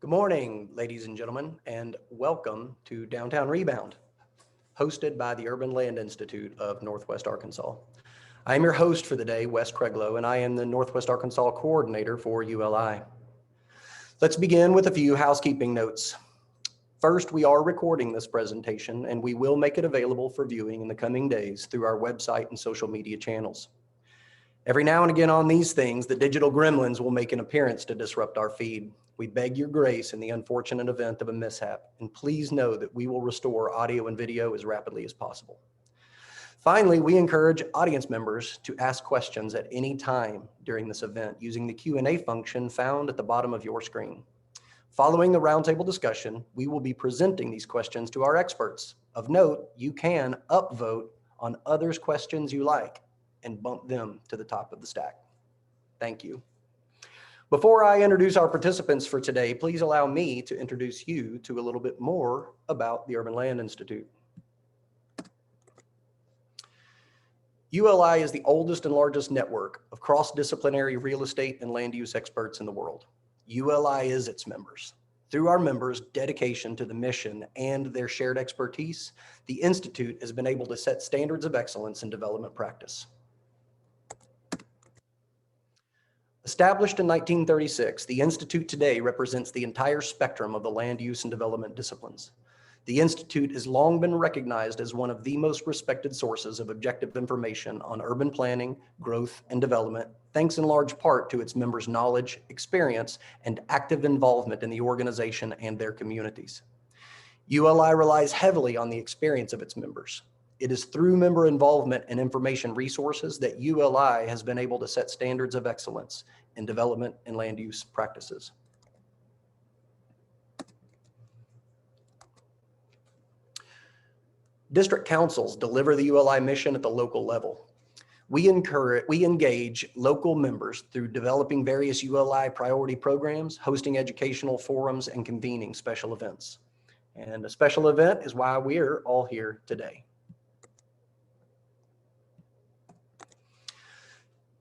Good morning, ladies and gentlemen, and welcome to Downtown Rebound, hosted by the Urban Land Institute of Northwest Arkansas. I am your host for the day, Wes Craiglow, and I am the Northwest Arkansas Coordinator for ULI. Let's begin with a few housekeeping notes. First, we are recording this presentation, and we will make it available for viewing in the coming days through our website and social media channels. Every now and again on these things, the digital gremlins will make an appearance to disrupt our feed. We beg your grace in the unfortunate event of a mishap, and please know that we will restore audio and video as rapidly as possible. Finally, we encourage audience members to ask questions at any time during this event using the Q&A function found at the bottom of your screen. Following the roundtable discussion, we will be presenting these questions to our experts. Of note, you can upvote on others' questions you like and bump them to the top of the stack. Thank you. Before I introduce our participants for today, please allow me to introduce you to a little bit more about the Urban Land Institute. ULI is the oldest and largest network of cross-disciplinary real estate and land use experts in the world. ULI is its members. Through our members' dedication to the mission and their shared expertise, the Institute has been able to set standards of excellence in development practice. Established in 1936, the Institute today represents the entire spectrum of the land use and development disciplines. The Institute has long been recognized as one of the most respected sources of objective information on urban planning, growth, and development, thanks in large part to its members' knowledge, experience, and active involvement in the organization and their communities. ULI relies heavily on the experience of its members. It is through member involvement and information resources that ULI has been able to set standards of excellence in development and land use practices. District councils deliver the ULI mission at the local level. We engage local members through developing various ULI priority programs, hosting educational forums, and convening special events. And a special event is why we're all here today.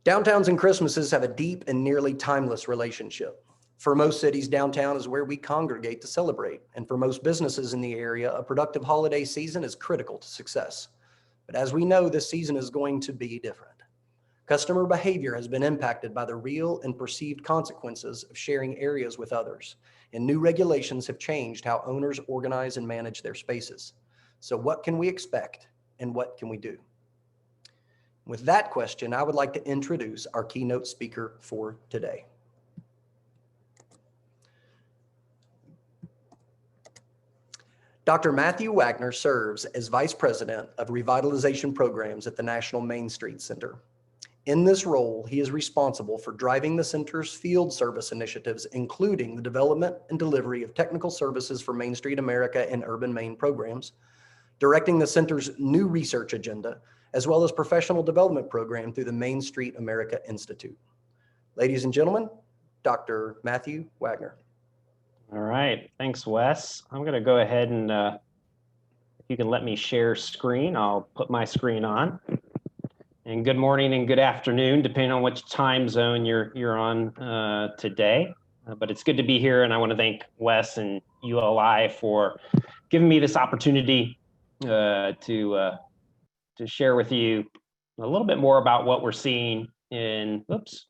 Downtowns and Christmases have a deep and nearly timeless relationship. For most cities, downtown is where we congregate to celebrate. And for most businesses in the area, a productive holiday season is critical to success. But as we know, this season is going to be different. Customer behavior has been impacted by the real and perceived consequences of sharing areas with others. And new regulations have changed how owners organize and manage their spaces. So what can we expect and what can we do? With that question, I would like to introduce our keynote speaker for today. Dr. Matthew Wagner serves as Vice President of Revitalization Programs at the National Main Street Center. In this role, he is responsible for driving the center's field service initiatives, including the development and delivery of technical services for Main Street America and Urban Maine programs, directing the center's new research agenda, as well as professional development program through the Main Street America Institute. Ladies and gentlemen, Dr. Matthew Wagner. All right, thanks, Wes. I'm going to go ahead and if you can let me share screen, I'll put my screen on. And good morning and good afternoon, depending on which time zone you're on today. But it's good to be here, and I want to thank Wes and ULI for giving me this opportunity to share with you a little bit more about what we're seeing in, oops,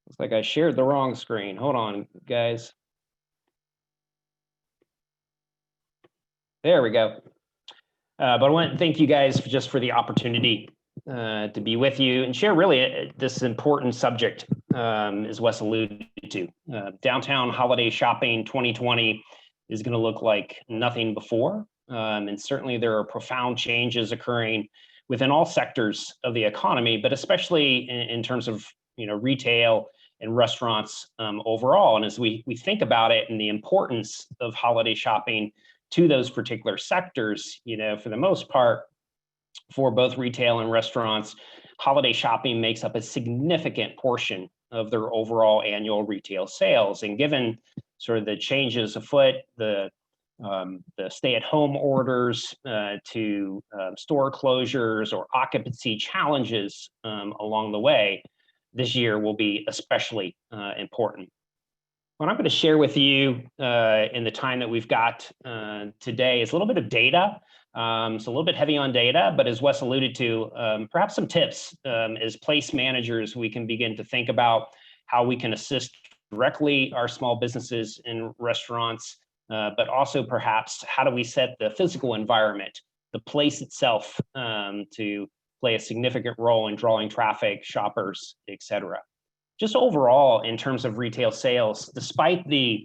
looks like I shared the wrong screen. Hold on, guys. There we go. But I want to thank you guys just for the opportunity to be with you and share really this important subject, as Wes alluded to. Downtown holiday shopping 2020 is going to look like nothing before. And certainly there are profound changes occurring within all sectors of the economy, but especially in terms of retail and restaurants overall. And as we think about it and the importance of holiday shopping to those particular sectors, for the most part, for both retail and restaurants, holiday shopping makes up a significant portion of their overall annual retail sales. And given sort of the changes afoot, the stay-at-home orders to store closures or occupancy challenges along the way, this year will be especially important. What I'm going to share with you in the time that we've got today is a little bit of data. So a little bit heavy on data, but as Wes alluded to, perhaps some tips as place managers, we can begin to think about how we can assist directly our small businesses and restaurants, but also perhaps how do we set the physical environment, the place itself, to play a significant role in drawing traffic, shoppers, et cetera. Just overall, in terms of retail sales, despite the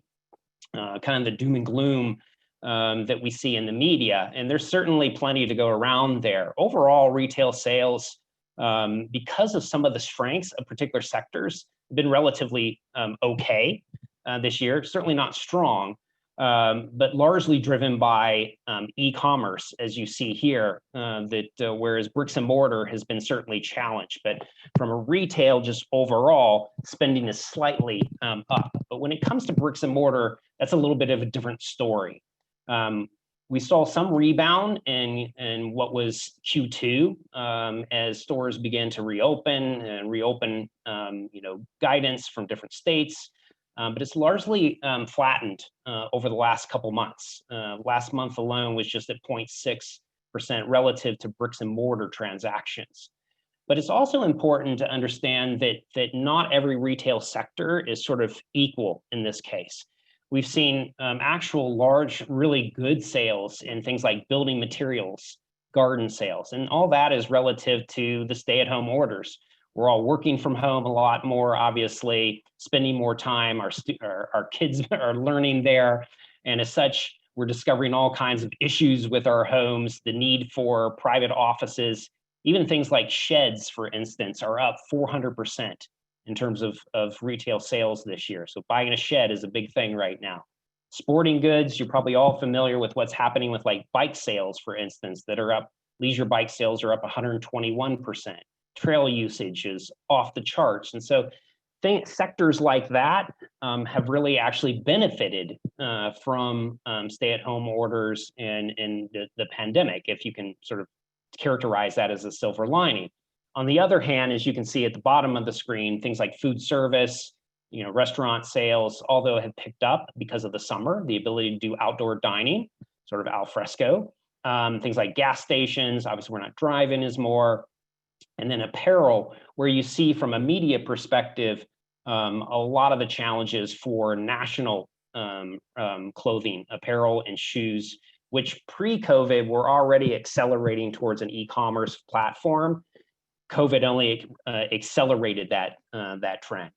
kind of the doom and gloom that we see in the media, and there's certainly plenty to go around there. Overall, retail sales, because of some of the strengths of particular sectors, have been relatively okay this year. Certainly not strong, but largely driven by e-commerce, as you see here, whereas bricks and mortar has been certainly challenged. But from a retail, just overall, spending is slightly up. But when it comes to bricks and mortar, that's a little bit of a different story. We saw some rebound in what was Q2 as stores began to reopen, guidance from different states. But it's largely flattened over the last couple months. Last month alone was just at 0.6% relative to bricks and mortar transactions. But it's also important to understand that not every retail sector is sort of equal in this case. We've seen actual large, really good sales in things like building materials, garden sales, and all that is relative to the stay-at-home orders. We're all working from home a lot more, obviously, spending more time. Our kids are learning there. And as such, we're discovering all kinds of issues with our homes, the need for private offices, even things like sheds, for instance, are up 400% in terms of retail sales this year. So buying a shed is a big thing right now. Sporting goods, you're probably all familiar with what's happening with like bike sales, for instance, that are up. Leisure bike sales are up 121%. Trail usage is off the charts. And so sectors like that have really actually benefited from stay-at-home orders and the pandemic, if you can sort of characterize that as a silver lining. On the other hand, as you can see at the bottom of the screen, things like food service, restaurant sales, although have picked up because of the summer, the ability to do outdoor dining, sort of al fresco. Things like gas stations, obviously we're not driving as more. And then apparel, where you see from a media perspective, a lot of the challenges for national clothing, apparel and shoes, which pre-COVID were already accelerating towards an e-commerce platform. COVID only accelerated that trend.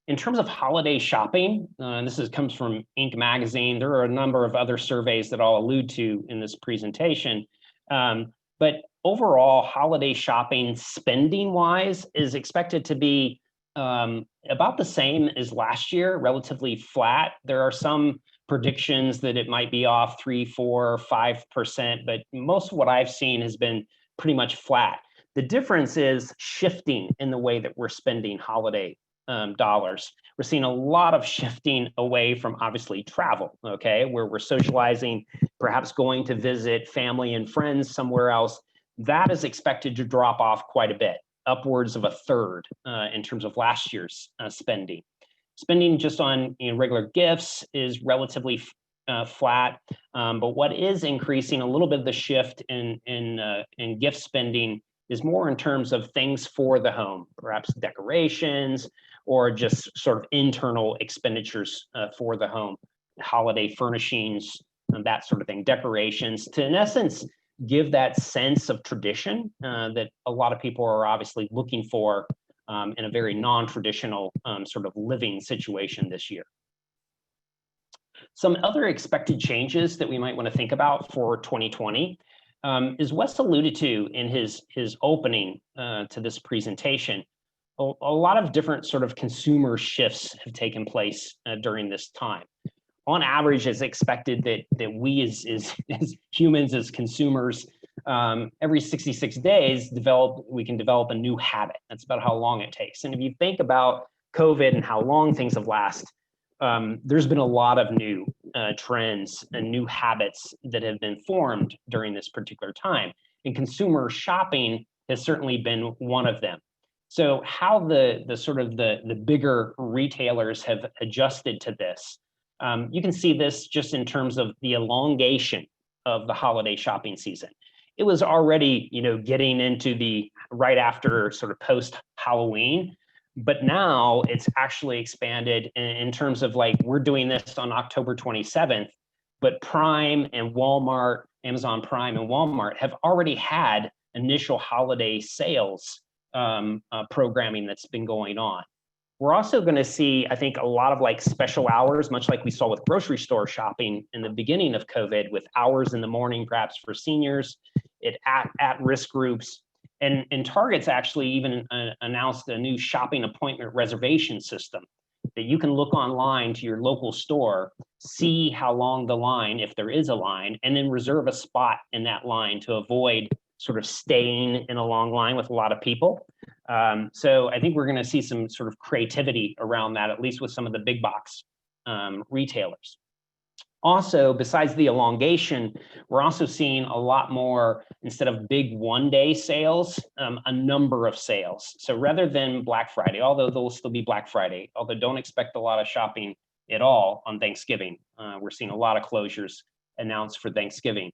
In terms of holiday shopping, and this comes from Inc. magazine, there are a number of other surveys that I'll allude to in this presentation. But overall, holiday shopping spending-wise is expected to be about the same as last year, relatively flat. There are some predictions that it might be off 3, 4, 5%, but most of what I've seen has been pretty much flat. The difference is shifting in the way that we're spending holiday dollars. We're seeing a lot of shifting away from obviously travel, okay, where we're socializing, perhaps going to visit family and friends somewhere else. That is expected to drop off quite a bit, upwards of a third in terms of last year's spending. Spending just on regular gifts is relatively flat, but what is increasing a little bit of the shift in gift spending is more in terms of things for the home, perhaps decorations or just sort of internal expenditures for the home, holiday furnishings, and that sort of thing, decorations, to in essence give that sense of tradition that a lot of people are obviously looking for in a very non-traditional sort of living situation this year. Some other expected changes that we might want to think about for 2020 is Wes alluded to in his opening to this presentation. A lot of different sort of consumer shifts have taken place during this time. On average, it's expected that we as humans, as consumers, every 66 days we can develop a new habit. That's about how long it takes. And if you think about COVID and how long things have lasted, there's been a lot of new trends and new habits that have been formed during this particular time. And consumer shopping has certainly been one of them. So how the sort of the bigger retailers have adjusted to this, you can see this just in terms of the elongation of the holiday shopping season. It was already, getting into the right after sort of post Halloween, but now it's actually expanded in terms of like, we're doing this on October 27th, but Prime and Walmart, Amazon Prime and Walmart have already had initial holiday sales programming that's been going on. We're also going to see, I think, a lot of like special hours, much like we saw with grocery store shopping in the beginning of COVID, with hours in the morning, perhaps for seniors, at-risk groups. And Target's actually even announced a new shopping appointment reservation system that you can look online to your local store, see how long the line, if there is a line, and then reserve a spot in that line to avoid sort of staying in a long line with a lot of people. So I think we're going to see some sort of creativity around that, at least with some of the big box retailers. Also, besides the elongation, we're also seeing a lot more, instead of big one-day sales, a number of sales. So rather than Black Friday, although there will still be Black Friday, although don't expect a lot of shopping at all on Thanksgiving. We're seeing a lot of closures announced for Thanksgiving.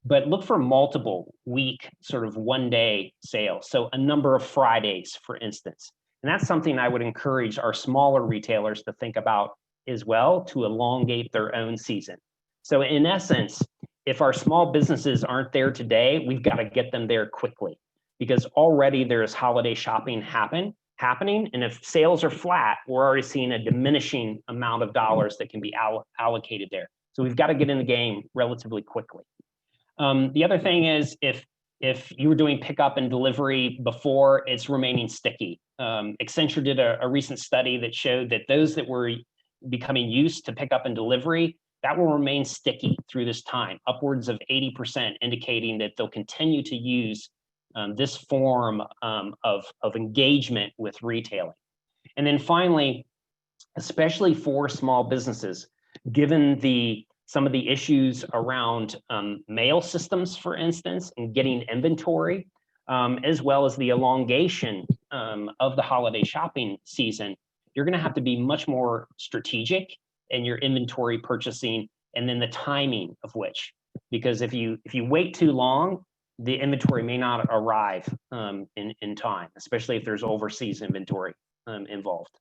But look for multiple week, sort of one-day sales. So a number of Fridays, for instance. And that's something I would encourage our smaller retailers to think about as well, to elongate their own season. So in essence, if our small businesses aren't there today, we've got to get them there quickly, because already there is holiday shopping happening. And if sales are flat, we're already seeing a diminishing amount of dollars that can be allocated there. So we've got to get in the game relatively quickly. The other thing is, if you were doing pickup and delivery before, it's remaining sticky. Accenture did a recent study that showed that those that were becoming used to pickup and delivery, that will remain sticky through this time, upwards of 80%, indicating that they'll continue to use this form of engagement with retailing. And then finally, especially for small businesses, given some of the issues around mail systems, for instance, and getting inventory, as well as the elongation of the holiday shopping season, you're going to have to be much more strategic in your inventory purchasing, and then the timing of which, because if you wait too long, the inventory may not arrive in time, especially if there's overseas inventory involved.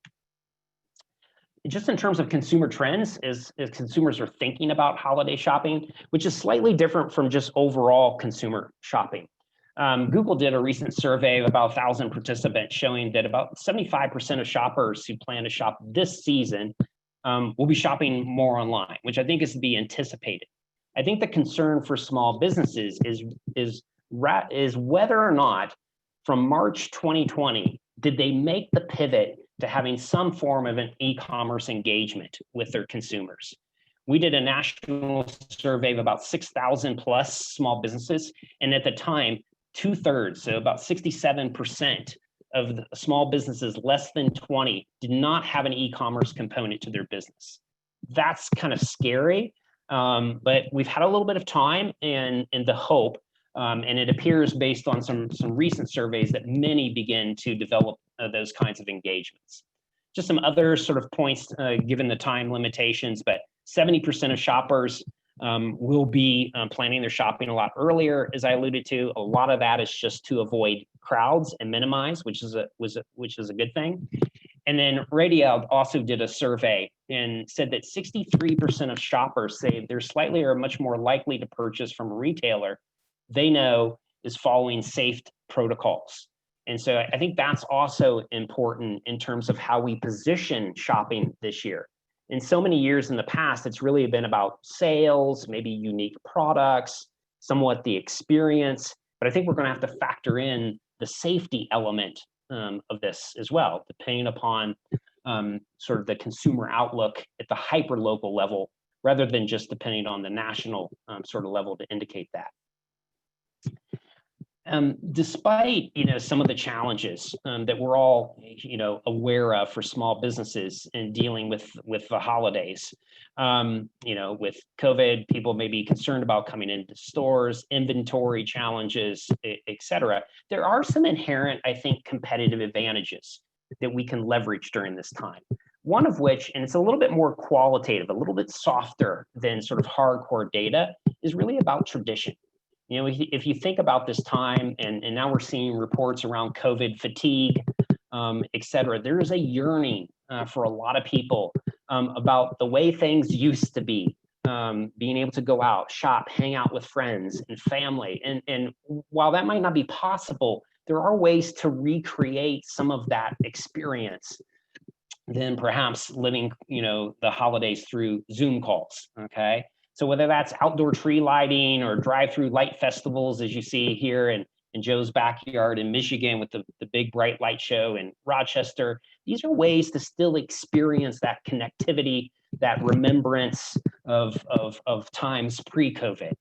Just in terms of consumer trends, as consumers are thinking about holiday shopping, which is slightly different from just overall consumer shopping. Google did a recent survey of about 1,000 participants showing that about 75% of shoppers who plan to shop this season will be shopping more online, which I think is to be anticipated. I think the concern for small businesses is whether or not from March 2020, did they make the pivot to having some form of an e-commerce engagement with their consumers? We did a national survey of about 6,000 plus small businesses, and at the time, 2/3, so about 67% of the small businesses less than 20 did not have an e-commerce component to their business. That's kind of scary, but we've had a little bit of time and the hope, and it appears based on some recent surveys that many begin to develop those kinds of engagements. Just some other sort of points given the time limitations, but 70% of shoppers will be planning their shopping a lot earlier, as I alluded to. A lot of that is just to avoid crowds and minimize, which is a good thing. And then Radio also did a survey and said that 63% of shoppers say they're slightly or much more likely to purchase from a retailer they know is following safe protocols. And so I think that's also important in terms of how we position shopping this year. In so many years in the past, it's really been about sales, maybe unique products, somewhat the experience, but I think we're going to have to factor in the safety element of this as well, depending upon sort of the consumer outlook at the hyper-local level, rather than just depending on the national sort of level to indicate that. Despite some of the challenges that we're all aware of for small businesses in dealing with the holidays, with COVID, people may be concerned about coming into stores, inventory challenges, et cetera. There are some inherent, I think, competitive advantages that we can leverage during this time. One of which, and it's a little bit more qualitative, a little bit softer than sort of hardcore data, is really about tradition. If you think about this time, and now we're seeing reports around COVID fatigue, et cetera, there is a yearning for a lot of people about the way things used to be, being able to go out, shop, hang out with friends and family. And while that might not be possible, there are ways to recreate some of that experience than perhaps living, the holidays through Zoom calls, okay? So whether that's outdoor tree lighting or drive-through light festivals, as you see here in Joe's backyard in Michigan with the big bright light show in Rochester, these are ways to still experience that connectivity, that remembrance of times pre-COVID.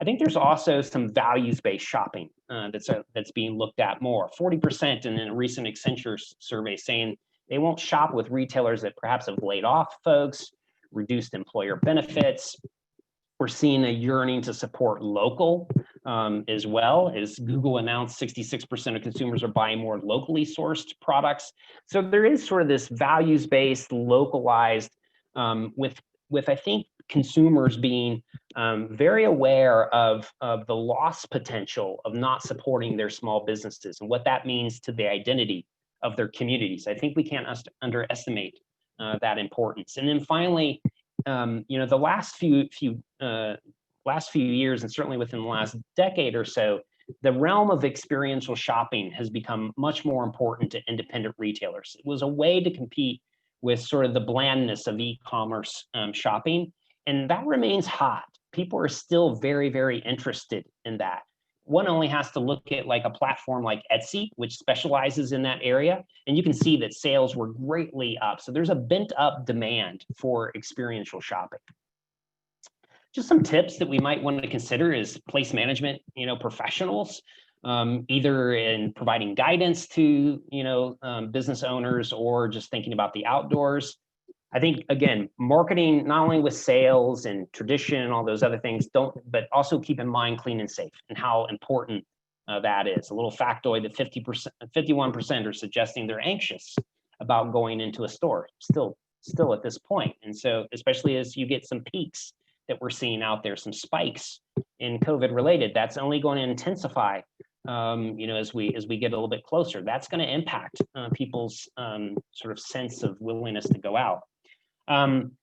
I think there's also some values-based shopping that's being looked at more. 40% in a recent Accenture survey saying they won't shop with retailers that perhaps have laid off folks, reduced employer benefits. We're seeing a yearning to support local as well. As Google announced, 66% of consumers are buying more locally sourced products. So there is sort of this values-based, localized, with I think consumers being very aware of the loss potential of not supporting their small businesses and what that means to the identity of their communities. I think we can't underestimate that importance. And then finally, the last few years, and certainly within the last decade or so, the realm of experiential shopping has become much more important to independent retailers. It was a way to compete with sort of the blandness of e-commerce shopping, and that remains hot. People are still very, very interested in that. One only has to look at like a platform like Etsy, which specializes in that area, and you can see that sales were greatly up. So there's a bent up demand for experiential shopping. Just some tips that we might want to consider is place management, professionals, either in providing guidance to, business owners or just thinking about the outdoors. I think, again, marketing, not only with sales and tradition and all those other things, but also keep in mind clean and safe and how important that is. A little factoid that 51% are suggesting they're anxious about going into a store still at this point. And so, especially as you get some peaks that we're seeing out there, some spikes in COVID related, that's only going to intensify, as we get a little bit closer. That's going to impact people's sort of sense of willingness to go out.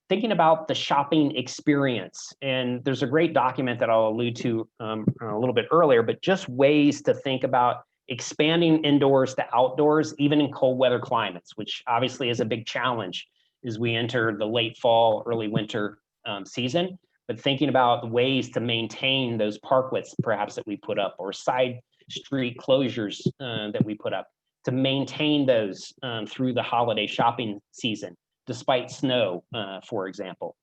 Thinking about the shopping experience, and there's a great document that I'll allude to a little bit earlier, but just ways to think about expanding indoors to outdoors, even in cold weather climates, which obviously is a big challenge as we enter the late fall, early winter season. But thinking about ways to maintain those parklets perhaps that we put up, or side street closures that we put up, to maintain those through the holiday shopping season, despite snow, for example.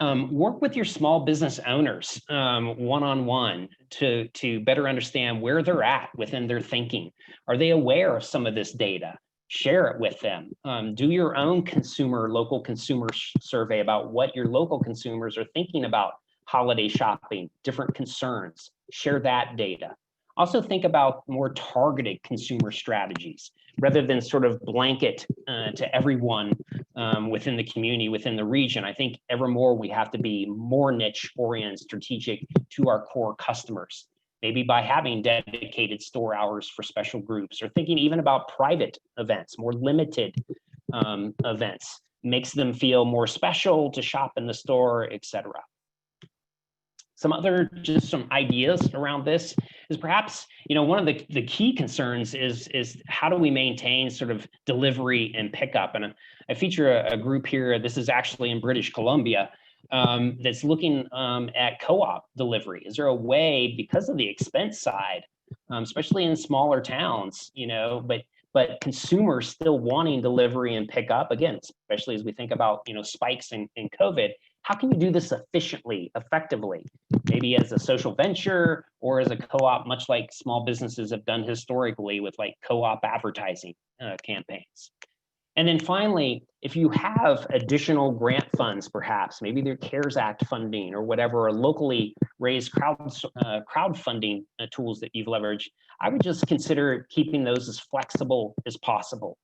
Work with your small business owners one-on-one to better understand where they're at within their thinking. Are they aware of some of this data? Share it with them. Do your own local consumer survey about what your local consumers are thinking about holiday shopping, different concerns. Share that data. Also think about more targeted consumer strategies rather than sort of blanket to everyone within the community, within the region. I think ever more we have to be more niche oriented, strategic to our core customers, maybe by having dedicated store hours for special groups, or thinking even about private events, more limited events, makes them feel more special to shop in the store, et cetera. Some ideas around this is perhaps, one of the key concerns is how do we maintain sort of delivery and pickup? And I feature a group here, this is actually in British Columbia, that's looking at co-op delivery. Is there a way, because of the expense side, especially in smaller towns, but consumers still wanting delivery and pickup, again, especially as we think about, spikes in COVID, how can you do this efficiently, effectively, maybe as a social venture or as a co-op, much like small businesses have done historically with like co-op advertising campaigns. And then finally, if you have additional grant funds, perhaps, maybe they're CARES Act funding or whatever, or locally raised crowdfunding tools that you've leveraged, I would just consider keeping those as flexible as possible,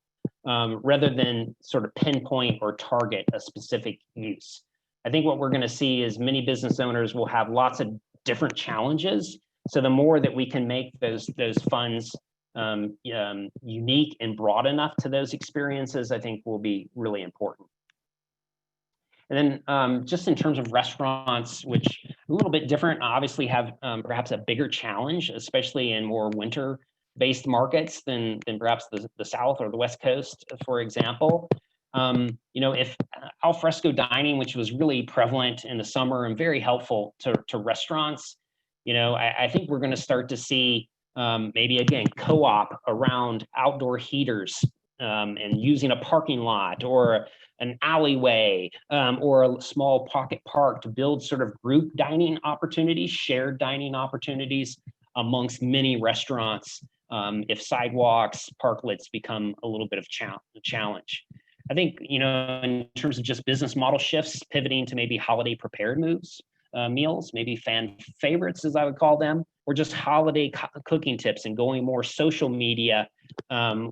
rather than sort of pinpoint or target a specific use. I think what we're going to see is many business owners will have lots of different challenges. So the more that we can make those funds unique and broad enough to those experiences, I think will be really important. And then just in terms of restaurants, which a little bit different, obviously have perhaps a bigger challenge, especially in more winter-based markets than perhaps the South or the West Coast, for example. If al fresco dining, which was really prevalent in the summer and very helpful to restaurants, I think we're going to start to see maybe again co-op around outdoor heaters and using a parking lot or an alleyway or a small pocket park to build sort of group dining opportunities, shared dining opportunities amongst many restaurants if sidewalks, parklets become a little bit of a challenge. I think, in terms of just business model shifts, pivoting to maybe holiday prepared meals, maybe fan favorites, as I would call them, or just holiday cooking tips and going more social media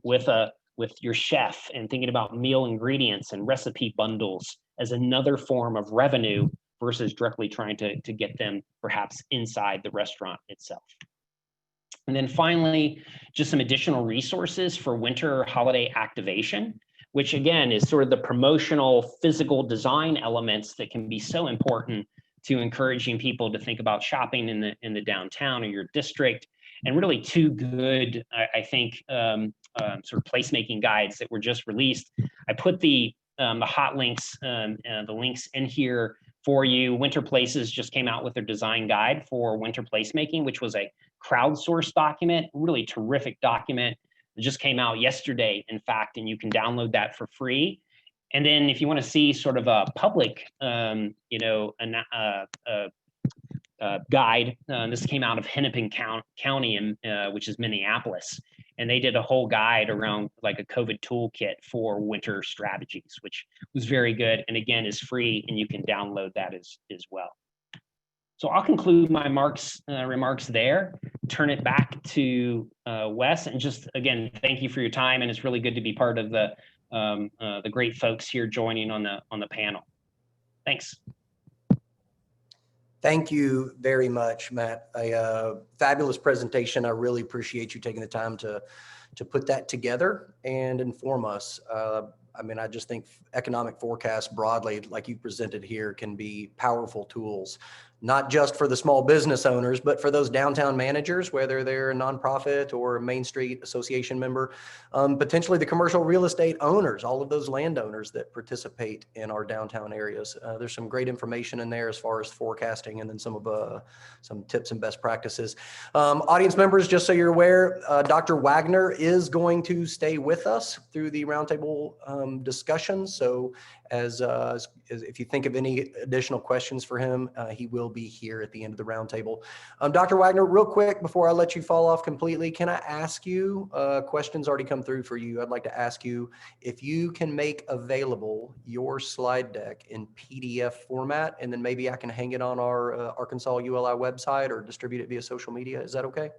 with your chef and thinking about meal ingredients and recipe bundles as another form of revenue versus directly trying to get them perhaps inside the restaurant itself. And then finally, just some additional resources for winter holiday activation, which again is sort of the promotional physical design elements that can be so important to encouraging people to think about shopping in the downtown or your district. And really two good, I think, sort of placemaking guides that were just released. I put the hot links, the links in here for you. Winter Places just came out with their design guide for winter placemaking, which was a crowdsourced document, really terrific document. It just came out yesterday, in fact, and you can download that for free. And then if you want to see sort of a public, guide, this came out of Hennepin County, which is Minneapolis. And they did a whole guide around like a COVID toolkit for winter strategies, which was very good. And again, is free and you can download that as well. So I'll conclude my remarks there, turn it back to Wes, and just again, thank you for your time. And it's really good to be part of the great folks here joining on the panel. Thanks. Thank you very much, Matt. A fabulous presentation. I really appreciate you taking the time to put that together and inform us. I just think economic forecasts broadly, like you presented here, can be powerful tools, not just for the small business owners, but for those downtown managers, whether they're a nonprofit or a Main Street Association member, potentially the commercial real estate owners, all of those landowners that participate in our downtown areas. There's some great information in there as far as forecasting, and then some tips and best practices. Audience members, just so you're aware, Dr. Wagner is going to stay with us through the roundtable discussion. So as if you think of any additional questions for him, he will be here at the end of the roundtable. Dr. Wagner, real quick, before I let you fall off completely, can I ask you, questions already come through for you. I'd like to ask you if you can make available your slide deck in PDF format, and then maybe I can hang it on our Arkansas ULI website or distribute it via social media. Is that okay?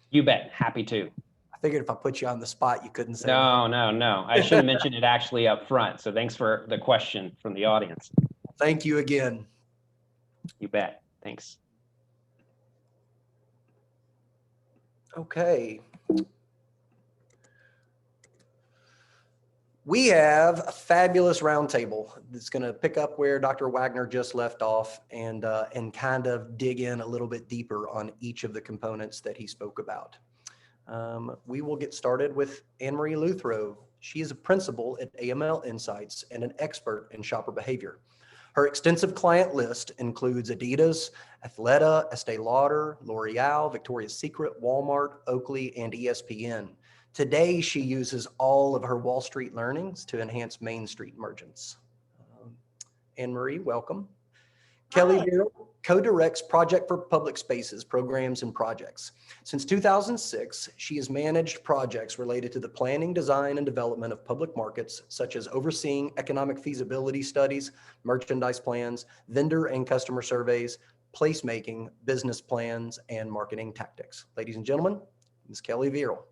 You bet. Happy to. I figured if I put you on the spot, you couldn't say no. I should have mentioned it actually up front. So thanks for the question from the audience. Thank you again. You bet. Thanks. Okay. We have a fabulous roundtable that's going to pick up where Dr. Wagner just left off and kind of dig in a little bit deeper on each of the components that he spoke about. We will get started with Anne-Marie Luthrow. She is a principal at AML Insights and an expert in shopper behavior. Her extensive client list includes Adidas, Athleta, Estee Lauder, L'Oreal, Victoria's Secret, Walmart, Oakley, and ESPN. Today, she uses all of her Wall Street learnings to enhance Main Street merchants. Anne-Marie, welcome. Kelly Hi. Veal co-directs Project for Public Spaces programs and projects. Since 2006, she has managed projects related to the planning, design, and development of public markets, such as overseeing economic feasibility studies, merchandise plans, vendor and customer surveys, placemaking, business plans, and marketing tactics. Ladies and gentlemen, Ms. Kelly Veal.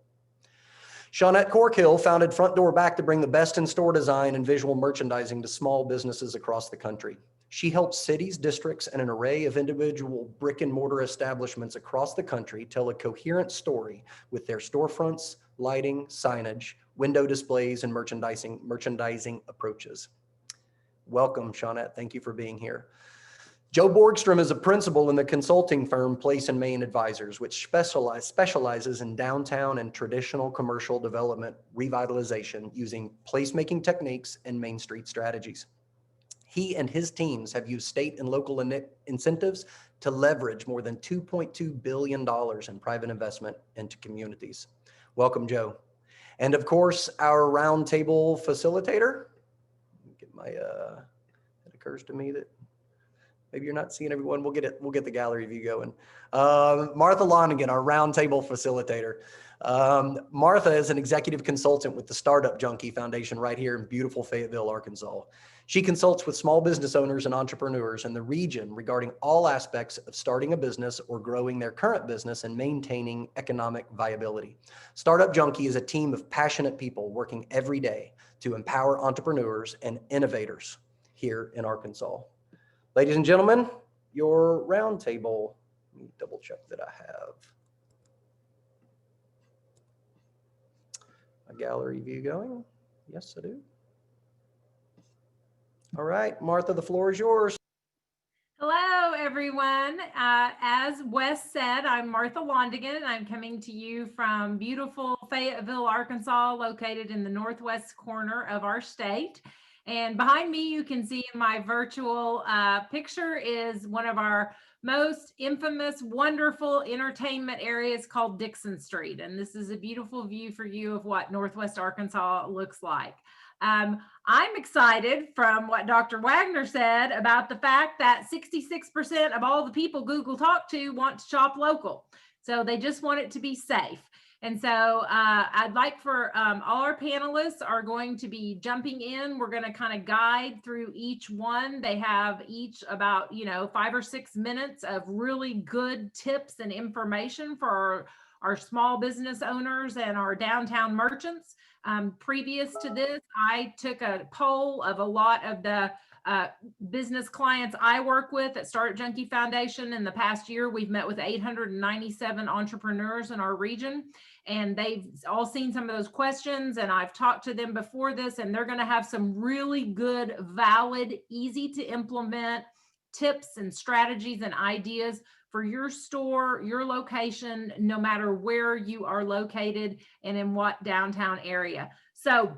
Shawnette Corkhill founded Front Door Back to bring the best in store design and visual merchandising to small businesses across the country. She helps cities, districts, and an array of individual brick and mortar establishments across the country tell a coherent story with their storefronts, lighting, signage, window displays, and merchandising approaches. Welcome, Shawnette. Thank you for being here. Joe Borgstrom is a principal in the consulting firm Place and Main Advisors, which specializes in downtown and traditional commercial development revitalization using placemaking techniques and Main Street strategies. He and his teams have used state and local incentives to leverage more than $2.2 billion in private investment into communities. Welcome, Joe. And of course, our roundtable facilitator. Get my, it occurs to me that maybe you're not seeing everyone. We'll get the gallery view going. Martha Lonigan, our roundtable facilitator. Martha is an executive consultant with the Startup Junkie Foundation right here in beautiful Fayetteville, Arkansas. She consults with small business owners and entrepreneurs in the region regarding all aspects of starting a business or growing their current business and maintaining economic viability. Startup Junkie is a team of passionate people working every day to empower entrepreneurs and innovators here in Arkansas. Ladies and gentlemen, your roundtable. Let me double check that I have a gallery view going. Yes, I do. All right, Martha, the floor is yours. Hello, everyone. As Wes said, I'm Martha Londigan, and I'm coming to you from beautiful Fayetteville, Arkansas, located in the northwest corner of our state. And behind me, you can see in my virtual picture is one of our most infamous, wonderful entertainment areas called Dixon Street. And this is a beautiful view for you of what Northwest Arkansas looks like. I'm excited from what Dr. Wagner said about the fact that 66% of all the people Google talk to want to shop local. So they just want it to be safe. And so I'd like for all our panelists are going to be jumping in. We're going to kind of guide through each one. They have each about, 5 or 6 minutes of really good tips and information for our small business owners and our downtown merchants. Previous to this, I took a poll of a lot of the business clients I work with at Startup Junkie Foundation. In the past year, we've met with 897 entrepreneurs in our region, and they've all seen some of those questions, and I've talked to them before this, and they're going to have some really good, valid, easy to implement tips and strategies and ideas for your store, your location, no matter where you are located and in what downtown area. So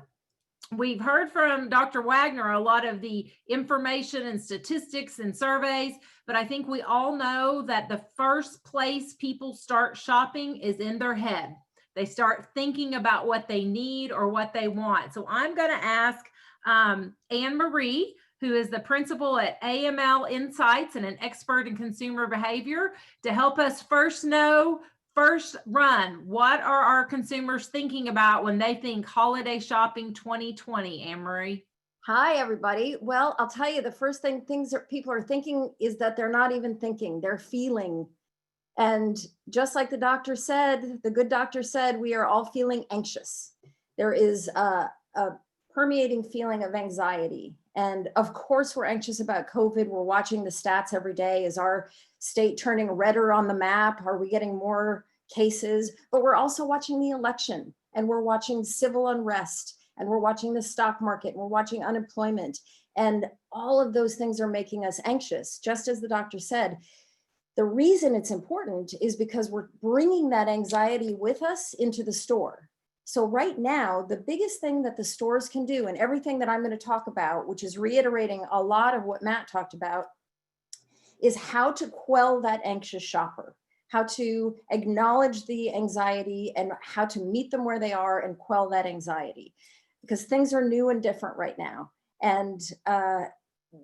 we've heard from Dr. Wagner a lot of the information and statistics and surveys, but I think we all know that the first place people start shopping is in their head. They start thinking about what they need or what they want. So I'm going to ask Anne Marie, who is the principal at AML Insights and an expert in consumer behavior, to help us first run, what are our consumers thinking about when they think holiday shopping 2020, Anne-Marie? Hi, everybody. Well, I'll tell you, the first things that people are thinking is that they're not even thinking, they're feeling. And just like the doctor said, the good doctor said, we are all feeling anxious. There is a permeating feeling of anxiety. And of course, we're anxious about COVID. We're watching the stats every day. Is our state turning redder on the map? Are we getting more cases? But we're also watching the election, and we're watching civil unrest, and we're watching the stock market, and we're watching unemployment. And all of those things are making us anxious. Just as the doctor said, the reason it's important is because we're bringing that anxiety with us into the store. So right now, the biggest thing that the stores can do, and everything that I'm going to talk about, which is reiterating a lot of what Matt talked about, is how to quell that anxious shopper, how to acknowledge the anxiety and how to meet them where they are and quell that anxiety. Because things are new and different right now. And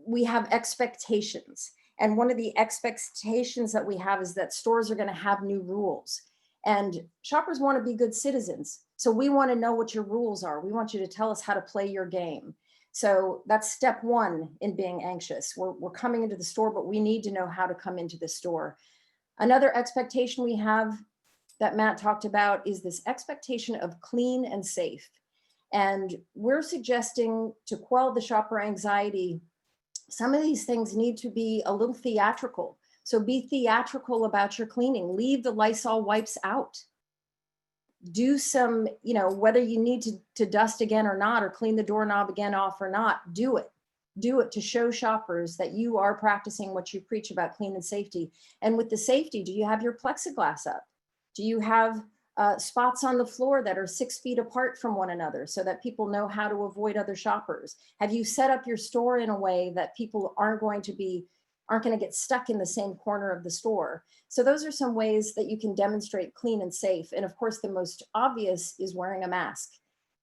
we have expectations. And one of the expectations that we have is that stores are going to have new rules. And shoppers want to be good citizens. So we want to know what your rules are. We want you to tell us how to play your game. So that's step one in being anxious. We're coming into the store, but we need to know how to come into the store. Another expectation we have that Matt talked about is this expectation of clean and safe. And we're suggesting to quell the shopper anxiety, some of these things need to be a little theatrical. So be theatrical about your cleaning. Leave the Lysol wipes out. Do some, whether you need to dust again or not, or clean the doorknob again off or not, do it. Do it to show shoppers that you are practicing what you preach about clean and safety. And with the safety, do you have your plexiglass up? Do you have spots on the floor that are 6 feet apart from one another so that people know how to avoid other shoppers? Have you set up your store in a way that people aren't going to get stuck in the same corner of the store? So those are some ways that you can demonstrate clean and safe. And of course, the most obvious is wearing a mask.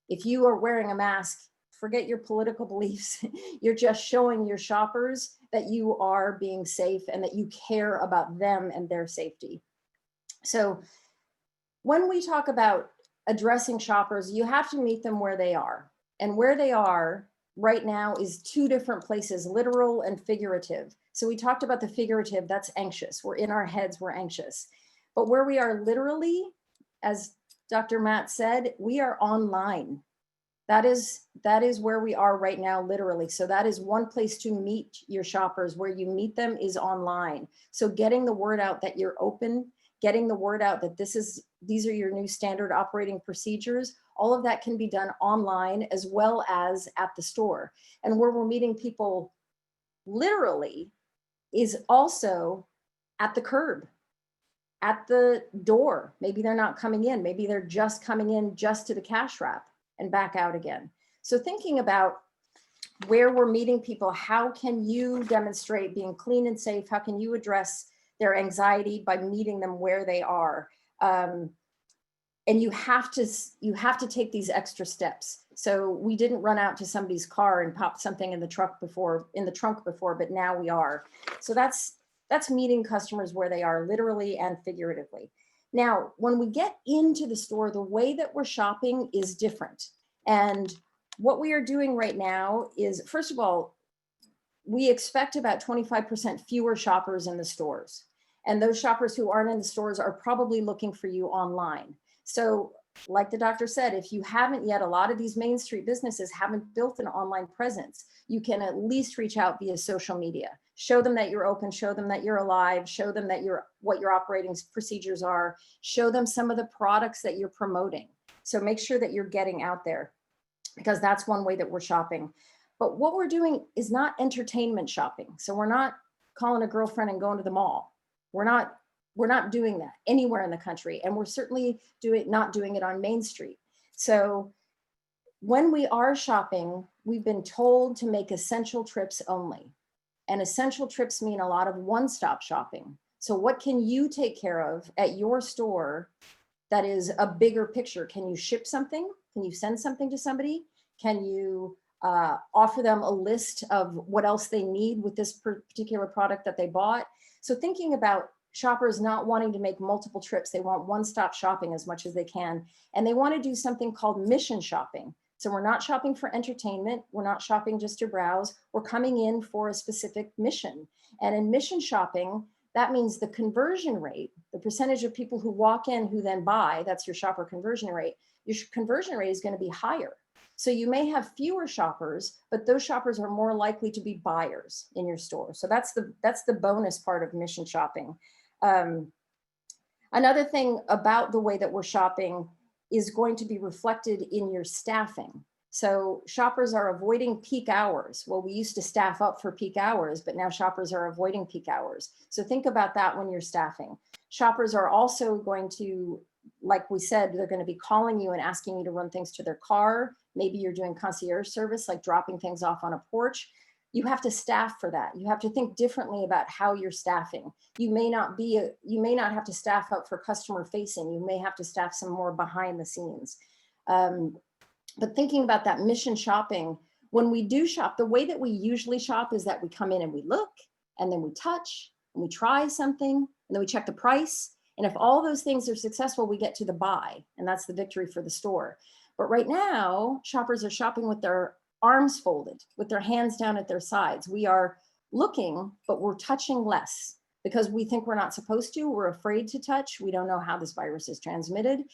If you are wearing a mask, forget your political beliefs. You're just showing your shoppers that you are being safe and that you care about them and their safety. So when we talk about addressing shoppers, you have to meet them where they are. And where they are right now is two different places, literal and figurative. So we talked about the figurative, that's anxious. We're in our heads, we're anxious. But where we are literally, as Dr. Matt said, we are online. That is where we are right now, literally. So that is one place to meet your shoppers. Where you meet them is online. So getting the word out that you're open, getting the word out that these are your new standard operating procedures, all of that can be done online as well as at the store. And where we're meeting people literally is also at the curb, at the door. Maybe they're not coming in, maybe they're just coming in just to the cash wrap and back out again. So thinking about where we're meeting people, how can you demonstrate being clean and safe? How can you address their anxiety by meeting them where they are? And you have to take these extra steps. So we didn't run out to somebody's car and pop something in the trunk before, but now we are. So that's meeting customers where they are, literally and figuratively. Now, when we get into the store, the way that we're shopping is different. And what we are doing right now is, first of all, we expect about 25% fewer shoppers in the stores. And those shoppers who aren't in the stores are probably looking for you online. So like the doctor said, if you haven't yet, a lot of these Main Street businesses haven't built an online presence. You can at least reach out via social media. Show them that you're open, show them that you're alive, show them that what your operating procedures are, show them some of the products that you're promoting. So make sure that you're getting out there, because that's one way that we're shopping. But what we're doing is not entertainment shopping. So we're not calling a girlfriend and going to the mall. We're not doing that anywhere in the country. And we're certainly not doing it on Main Street. So when we are shopping, we've been told to make essential trips only. And essential trips mean a lot of one-stop shopping. So what can you take care of at your store that is a bigger picture? Can you ship something? Can you send something to somebody? Can you offer them a list of what else they need with this particular product that they bought? So thinking about shoppers not wanting to make multiple trips, they want one-stop shopping as much as they can. And they want to do something called mission shopping. So we're not shopping for entertainment. We're not shopping just to browse. We're coming in for a specific mission. And in mission shopping, that means the conversion rate, the percentage of people who walk in who then buy, that's your shopper conversion rate. Your conversion rate is going to be higher. So you may have fewer shoppers, but those shoppers are more likely to be buyers in your store. So that's the bonus part of mission shopping. Another thing about the way that we're shopping is going to be reflected in your staffing. So shoppers are avoiding peak hours. Well, we used to staff up for peak hours, but now shoppers are avoiding peak hours. So think about that when you're staffing. Shoppers are also going to, like we said, they're going to be calling you and asking you to run things to their car. Maybe you're doing concierge service, like dropping things off on a porch. You have to staff for that. You have to think differently about how you're staffing. You may not have to staff up for customer facing. You may have to staff some more behind the scenes. But thinking about that mission shopping, when we do shop, the way that we usually shop is that we come in and we look, and then we touch, and we try something, and then we check the price. And if all those things are successful, we get to the buy, and that's the victory for the store. But right now, shoppers are shopping with their arms folded, with their hands down at their sides. We are looking, but we're touching less because we think we're not supposed to. We're afraid to touch. We don't know how this virus is transmitted.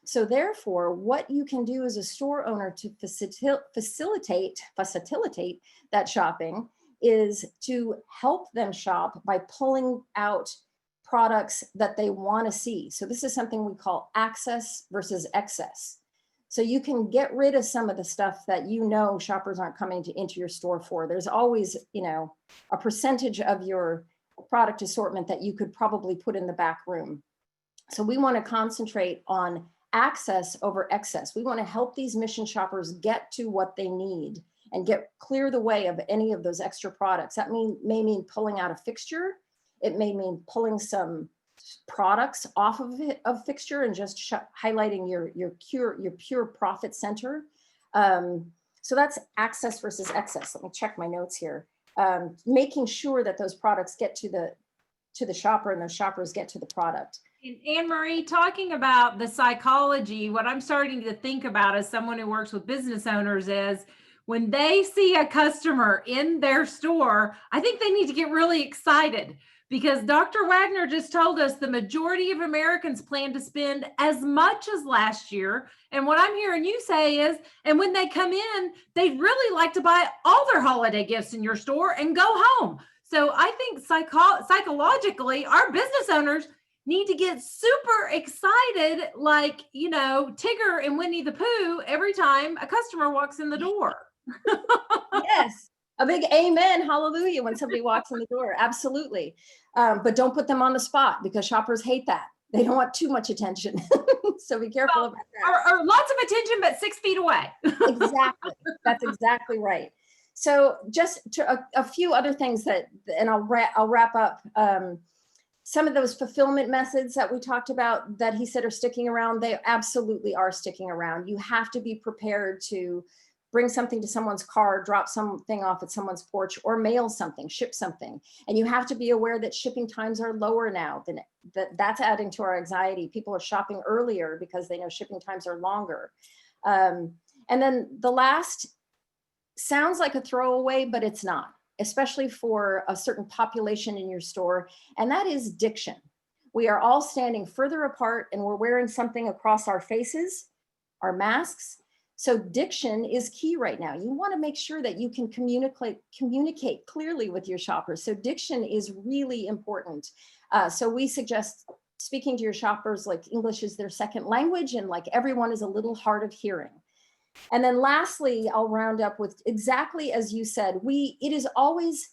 So therefore, what you can do as a store owner to facilitate that shopping is to help them shop by pulling out products that they want to see. So this is something we call access versus excess. So you can get rid of some of the stuff that you know shoppers aren't coming into your store for. There's always, a percentage of your product assortment that you could probably put in the back room. So we want to concentrate on access over excess. We want to help these mission shoppers get to what they need and clear the way of any of those extra products. That may mean pulling out a fixture. It may mean pulling some products off of fixture and just highlighting your pure profit center. So that's access versus excess. Let me check my notes here. Making sure that those products get to the shopper and those shoppers get to the product. And Anne-Marie, talking about the psychology, what I'm starting to think about as someone who works with business owners is when they see a customer in their store, I think they need to get really excited because Dr. Wagner just told us the majority of Americans plan to spend as much as last year. And what I'm hearing you say is, and when they come in, they'd really like to buy all their holiday gifts in your store and go home. So I think psychologically, our business owners need to get super excited like, Tigger and Winnie the Pooh every time a customer walks in the door. Yes, a big amen, hallelujah, when somebody walks in the door, absolutely. But don't put them on the spot because shoppers hate that. They don't want too much attention. So be careful about that. Or lots of attention, but 6 feet away. Exactly, that's exactly right. So just a few other things and I'll wrap up. Some of those fulfillment methods that we talked about that he said are sticking around, they absolutely are sticking around. You have to be prepared to bring something to someone's car, drop something off at someone's porch, or mail something, ship something. And you have to be aware that shipping times are lower now. That's adding to our anxiety. People are shopping earlier because they know shipping times are longer. And then the last sounds like a throwaway, but it's not, especially for a certain population in your store, and that is diction. We are all standing further apart and we're wearing something across our faces, our masks. So diction is key right now. You want to make sure that you can communicate clearly with your shoppers. So diction is really important. So we suggest speaking to your shoppers like English is their second language and like everyone is a little hard of hearing. And then lastly, I'll round up with exactly as you said, it is always,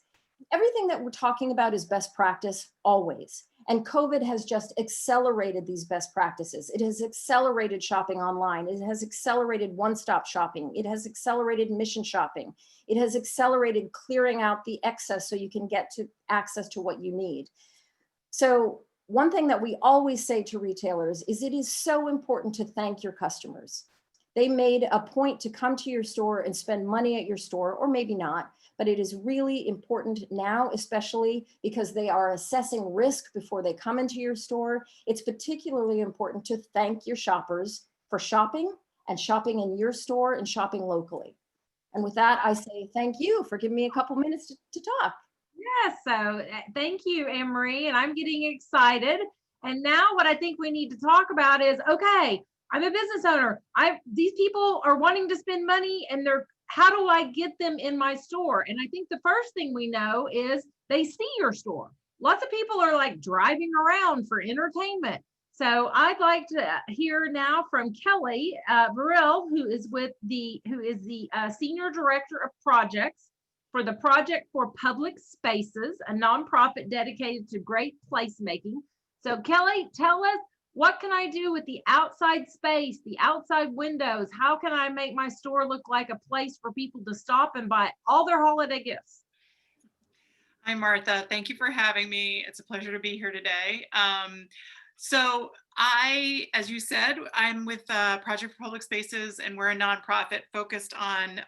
everything that we're talking about is best practice always. And COVID has just accelerated these best practices. It has accelerated shopping online. It has accelerated one-stop shopping. It has accelerated mission shopping. It has accelerated clearing out the excess so you can get to access to what you need. So one thing that we always say to retailers is it is so important to thank your customers. They made a point to come to your store and spend money at your store, or maybe not, but it is really important now, especially because they are assessing risk before they come into your store. It's particularly important to thank your shoppers for shopping and shopping in your store and shopping locally. And with that, I say thank you for giving me a couple minutes to talk. Yes, so thank you, Anne-Marie, and I'm getting excited. And now what I think we need to talk about is, okay, I'm a business owner. These people are wanting to spend money and how do I get them in my store? And I think the first thing we know is they see your store. Lots of people are like driving around for entertainment. So I'd like to hear now from Kelly Burrell, who is the Senior Director of Projects for the Project for Public Spaces, a nonprofit dedicated to great placemaking. So Kelly, tell us, what can I do with the outside space, the outside windows? How can I make my store look like a place for people to stop and buy all their holiday gifts? Hi, Martha. Thank you for having me. It's a pleasure to be here today. So As you said, I'm with Project for Public Spaces, and we're a nonprofit focused on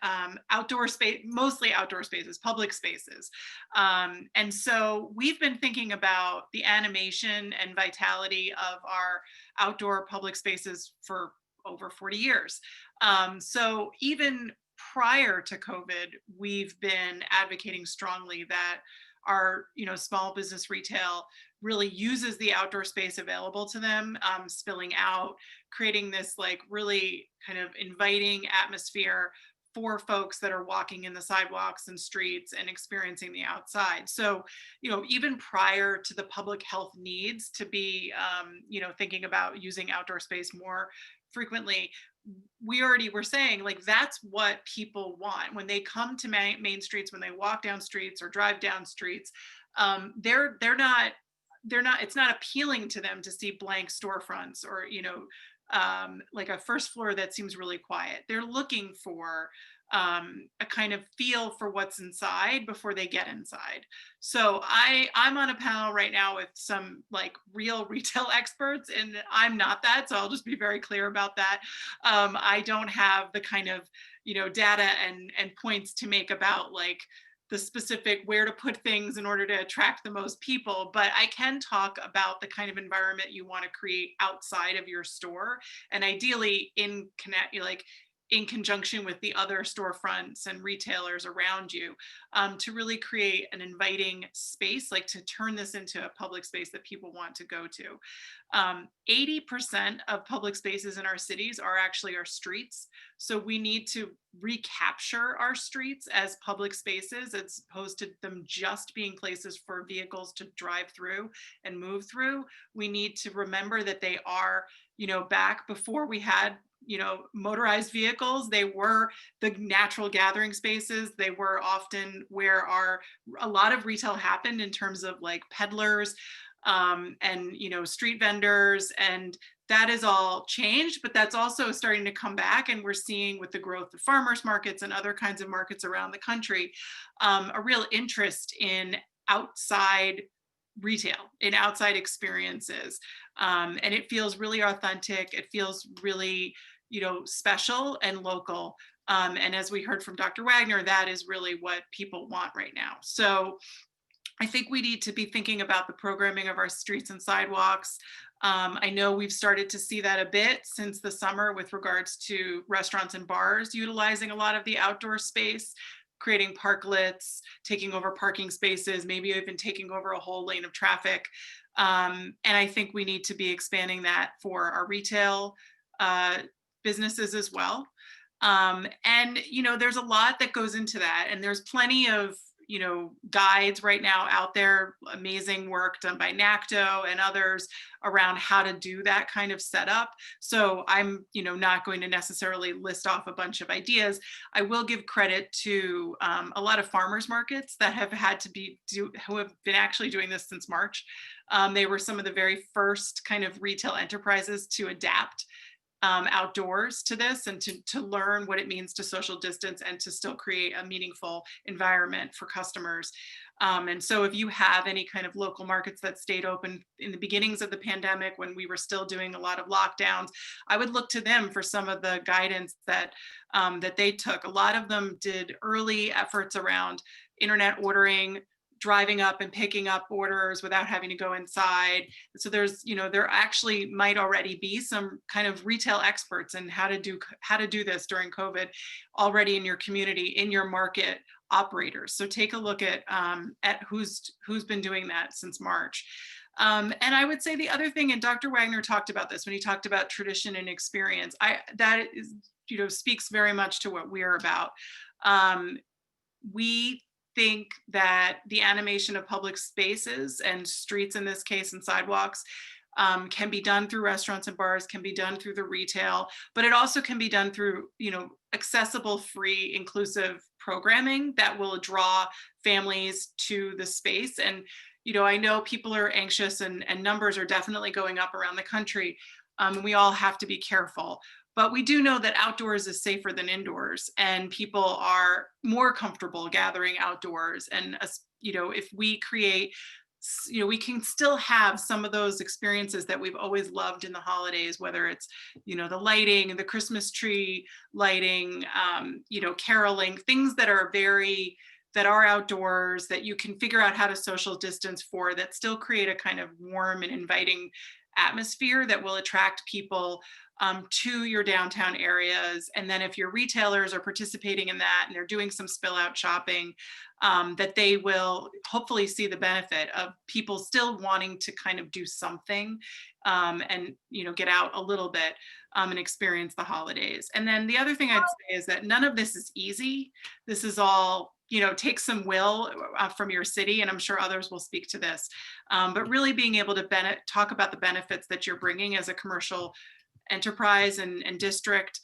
outdoor space, mostly outdoor spaces, public spaces. And so we've been thinking about the animation and vitality of our outdoor public spaces for over 40 years. So even prior to COVID, we've been advocating strongly that our, small business retail really uses the outdoor space available to them, spilling out, creating this like really kind of inviting atmosphere for folks that are walking in the sidewalks and streets and experiencing the outside. So, even prior to the public health needs to be, thinking about using outdoor space more frequently, we already were saying like that's what people want when they come to main streets, when they walk down streets or drive down streets. They're not, it's not appealing to them to see blank storefronts or like a first floor that seems really quiet. They're looking for a kind of feel for what's inside before they get inside. So I'm on a panel right now with some like real retail experts, and I'm not that, so I'll just be very clear about that. I don't have the kind of data and points to make about like the specific where to put things in order to attract the most people, but I can talk about the kind of environment you want to create outside of your store, and ideally in conjunction with the other storefronts and retailers around you, to really create an inviting space, like to turn this into a public space that people want to go to. 80% of public spaces in our cities are actually our streets. So we need to recapture our streets as public spaces as opposed to them just being places for vehicles to drive through and move through. We need to remember that they are, back before we had motorized vehicles, they were the natural gathering spaces. They were often where a lot of retail happened in terms of like peddlers and street vendors, and that is all changed, but that's also starting to come back. And we're seeing with the growth of farmers markets and other kinds of markets around the country, a real interest in outside retail, in outside experiences. And it feels really authentic. It feels really, special and local. And as we heard from Dr. Wagner, that is really what people want right now. So I think we need to be thinking about the programming of our streets and sidewalks. I know we've started to see that a bit since the summer with regards to restaurants and bars utilizing a lot of the outdoor space, creating parklets, taking over parking spaces, maybe even taking over a whole lane of traffic. And I think we need to be expanding that for our retail businesses as well. And, there's a lot that goes into that. And there's plenty of, guides right now out there, amazing work done by NACTO and others around how to do that kind of setup. So I'm, not going to necessarily list off a bunch of ideas. I will give credit to a lot of farmers markets that have had to who have been actually doing this since March. They were some of the very first kind of retail enterprises to adapt outdoors to this and to learn what it means to social distance and to still create a meaningful environment for customers. And so if you have any kind of local markets that stayed open in the beginnings of the pandemic when we were still doing a lot of lockdowns, I would look to them for some of the guidance that they took. A lot of them did early efforts around internet ordering, driving up and picking up orders without having to go inside. So there's, there actually might already be some kind of retail experts in how to do this during COVID already in your community, in your market operators. So take a look at who's been doing that since March. And I would say the other thing, and Dr. Wagner talked about this when he talked about tradition and experience, that is, speaks very much to what we're about. We think that the animation of public spaces and streets in this case and sidewalks can be done through restaurants and bars, can be done through the retail, but it also can be done through, accessible, free, inclusive programming that will draw families to the space. And, I know people are anxious and numbers are definitely going up around the country. And we all have to be careful. But we do know that outdoors is safer than indoors, and people are more comfortable gathering outdoors. And, if we create we can still have some of those experiences that we've always loved in the holidays, whether it's, the lighting and the Christmas tree lighting, caroling, things that are outdoors that you can figure out how to social distance for, that still create a kind of warm and inviting atmosphere that will attract people to your downtown areas. And then if your retailers are participating in that and they're doing some spill out shopping, that they will hopefully see the benefit of people still wanting to kind of do something and get out a little bit and experience the holidays. And then the other thing I'd say is that none of this is easy. This is all, take some will from your city, and I'm sure others will speak to this, but really being able to talk about the benefits that you're bringing as a commercial enterprise and district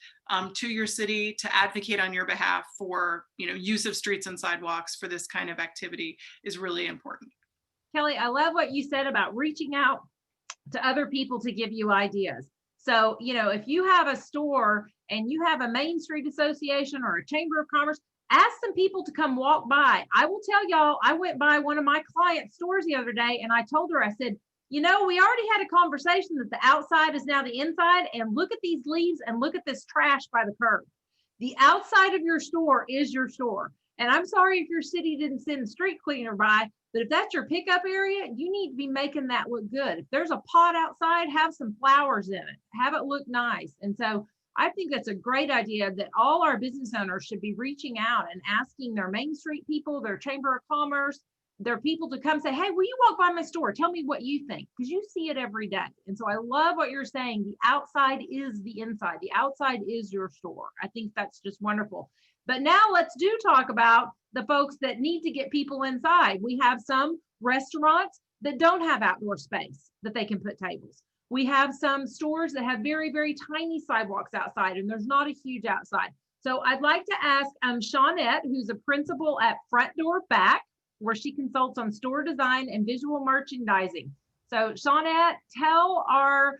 to your city, to advocate on your behalf for use of streets and sidewalks for this kind of activity is really important. Kelly, I love what you said about reaching out to other people to give you ideas. So, if you have a store and you have a Main Street Association or a Chamber of Commerce, ask some people to come walk by. I will tell y'all, I went by one of my client stores the other day and I told her, I said, we already had a conversation that the outside is now the inside, and look at these leaves and look at this trash by the curb. The outside of your store is your store. And I'm sorry if your city didn't send a street cleaner by, but if that's your pickup area, you need to be making that look good. If there's a pot outside, have some flowers in it, have it look nice. And so I think that's a great idea that all our business owners should be reaching out and asking their Main Street people, their Chamber of Commerce, their people to come say, hey, will you walk by my store? Tell me what you think, because you see it every day. And so I love what you're saying. The outside is the inside. The outside is your store. I think that's just wonderful. But now let's talk about the folks that need to get people inside. We have some restaurants that don't have outdoor space that they can put tables. We have some stores that have very, very tiny sidewalks outside, and there's not a huge outside. So I'd like to ask Shawnette, who's a principal at Front Door Back, where she consults on store design and visual merchandising. So Shawnette, tell our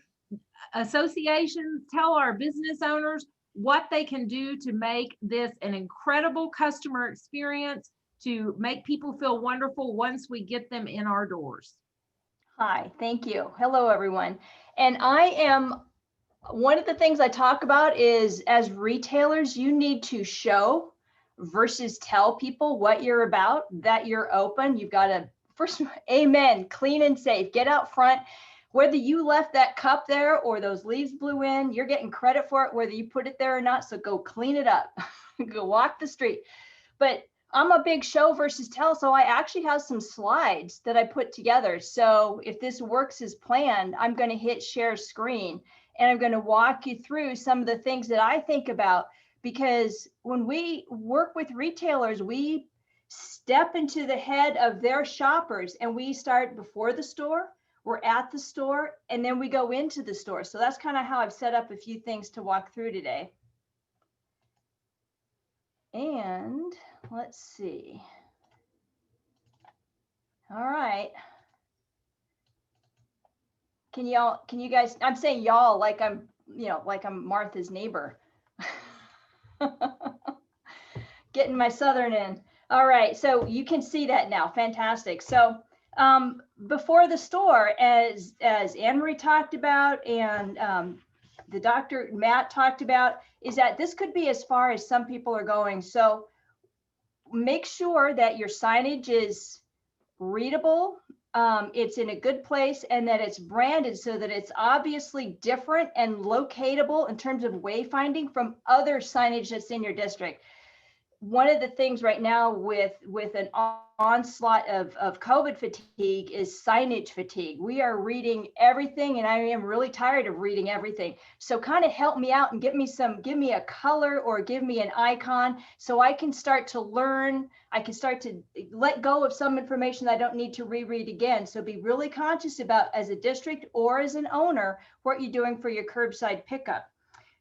associations, tell our business owners what they can do to make this an incredible customer experience, to make people feel wonderful once we get them in our doors. Hi, thank you. Hello, everyone. And one of the things I talk about is, as retailers, you need to show versus tell people what you're about, that you're open. You've got to, first, amen, clean and safe, get out front. Whether you left that cup there or those leaves blew in, you're getting credit for it, whether you put it there or not. So go clean it up, go walk the street. But I'm a big show versus tell. So I actually have some slides that I put together. So if this works as planned, I'm going to hit share screen and I'm going to walk you through some of the things that I think about. Because when we work with retailers, we step into the head of their shoppers and we start before the store, we're at the store, and then we go into the store. So that's kind of how I've set up a few things to walk through today. And let's see. All right. Can you guys, I'm saying y'all like I'm Martha's neighbor. Getting my Southern in. All right, so you can see that now. Fantastic. So before the store, as Anne-Marie talked about and the Dr. Matt talked about, is that this could be as far as some people are going. So make sure that your signage is readable, it's in a good place, and that it's branded so that it's obviously different and locatable in terms of wayfinding from other signage that's in your district. One of the things right now with an onslaught of COVID fatigue is signage fatigue. We are reading everything, and I am really tired of reading everything. So kind of help me out and give me a color or give me an icon so I can start to learn. I can start to let go of some information I don't need to reread again. So be really conscious about, as a district or as an owner, what you're doing for your curbside pickup.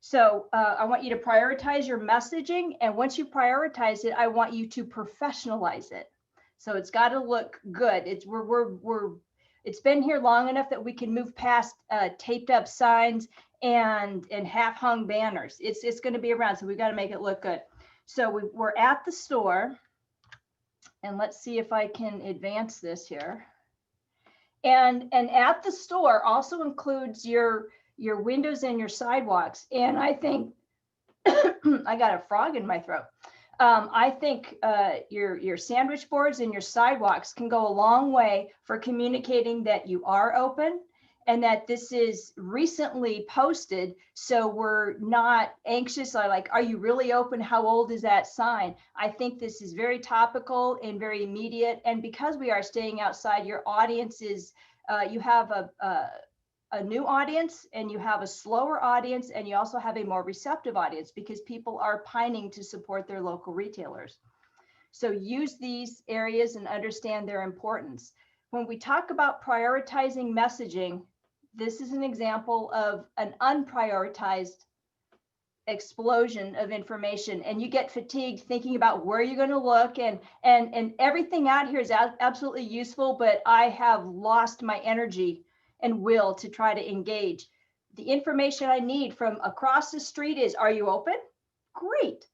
So I want you to prioritize your messaging. And once you prioritize it, I want you to professionalize it. So it's got to look good. It's been here long enough that we can move past taped up signs and half hung banners. It's going to be around. So we've got to make it look good. So we're at the store, and let's see if I can advance this here. And at the store also includes your windows and your sidewalks. And I think, I got a frog in my throat. I think your sandwich boards and your sidewalks can go a long way for communicating that you are open and that this is recently posted. So we're not anxious, like, are you really open? How old is that sign? I think this is very topical and very immediate. And because we are staying outside, your audience is, you have a new audience and you have a slower audience, and you also have a more receptive audience because people are pining to support their local retailers. So use these areas and understand their importance. When we talk about prioritizing messaging, this is an example of an unprioritized explosion of information, and you get fatigued thinking about where you're going to look, and everything out here is absolutely useful, but I have lost my energy and will to try to engage. The information I need from across the street is, are you open? Great.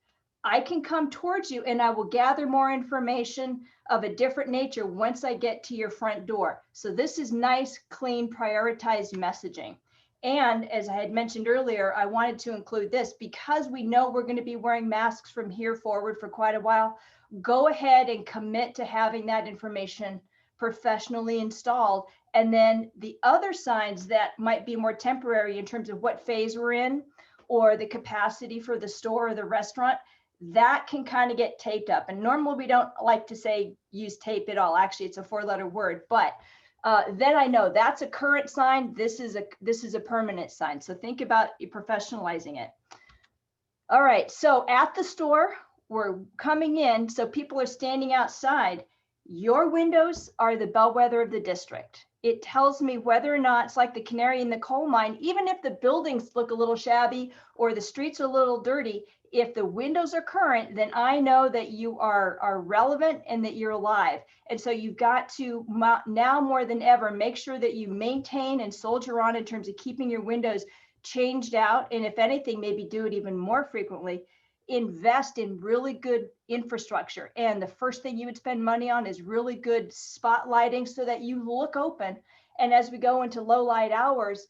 I can come towards you and I will gather more information of a different nature once I get to your front door. So this is nice, clean, prioritized messaging. And as I had mentioned earlier, I wanted to include this because we know we're going to be wearing masks from here forward for quite a while. Go ahead and commit to having that information professionally installed. And then the other signs that might be more temporary in terms of what phase we're in or the capacity for the store or the restaurant, that can kind of get taped up. And normally we don't like to say use tape at all. Actually, it's a 4-letter word, but then I know that's a current sign. This is a permanent sign. So think about professionalizing it. All right, so at the store, we're coming in, so people are standing outside. Your windows are the bellwether of the district. It tells me whether or not, it's like the canary in the coal mine, even if the buildings look a little shabby or the streets are a little dirty, if the windows are current, then I know that you are relevant and that you're alive. And so you've got to now more than ever, make sure that you maintain and soldier on in terms of keeping your windows changed out. And if anything, maybe do it even more frequently. Invest in really good infrastructure. And the first thing you would spend money on is really good spotlighting so that you look open. And as we go into low light hours,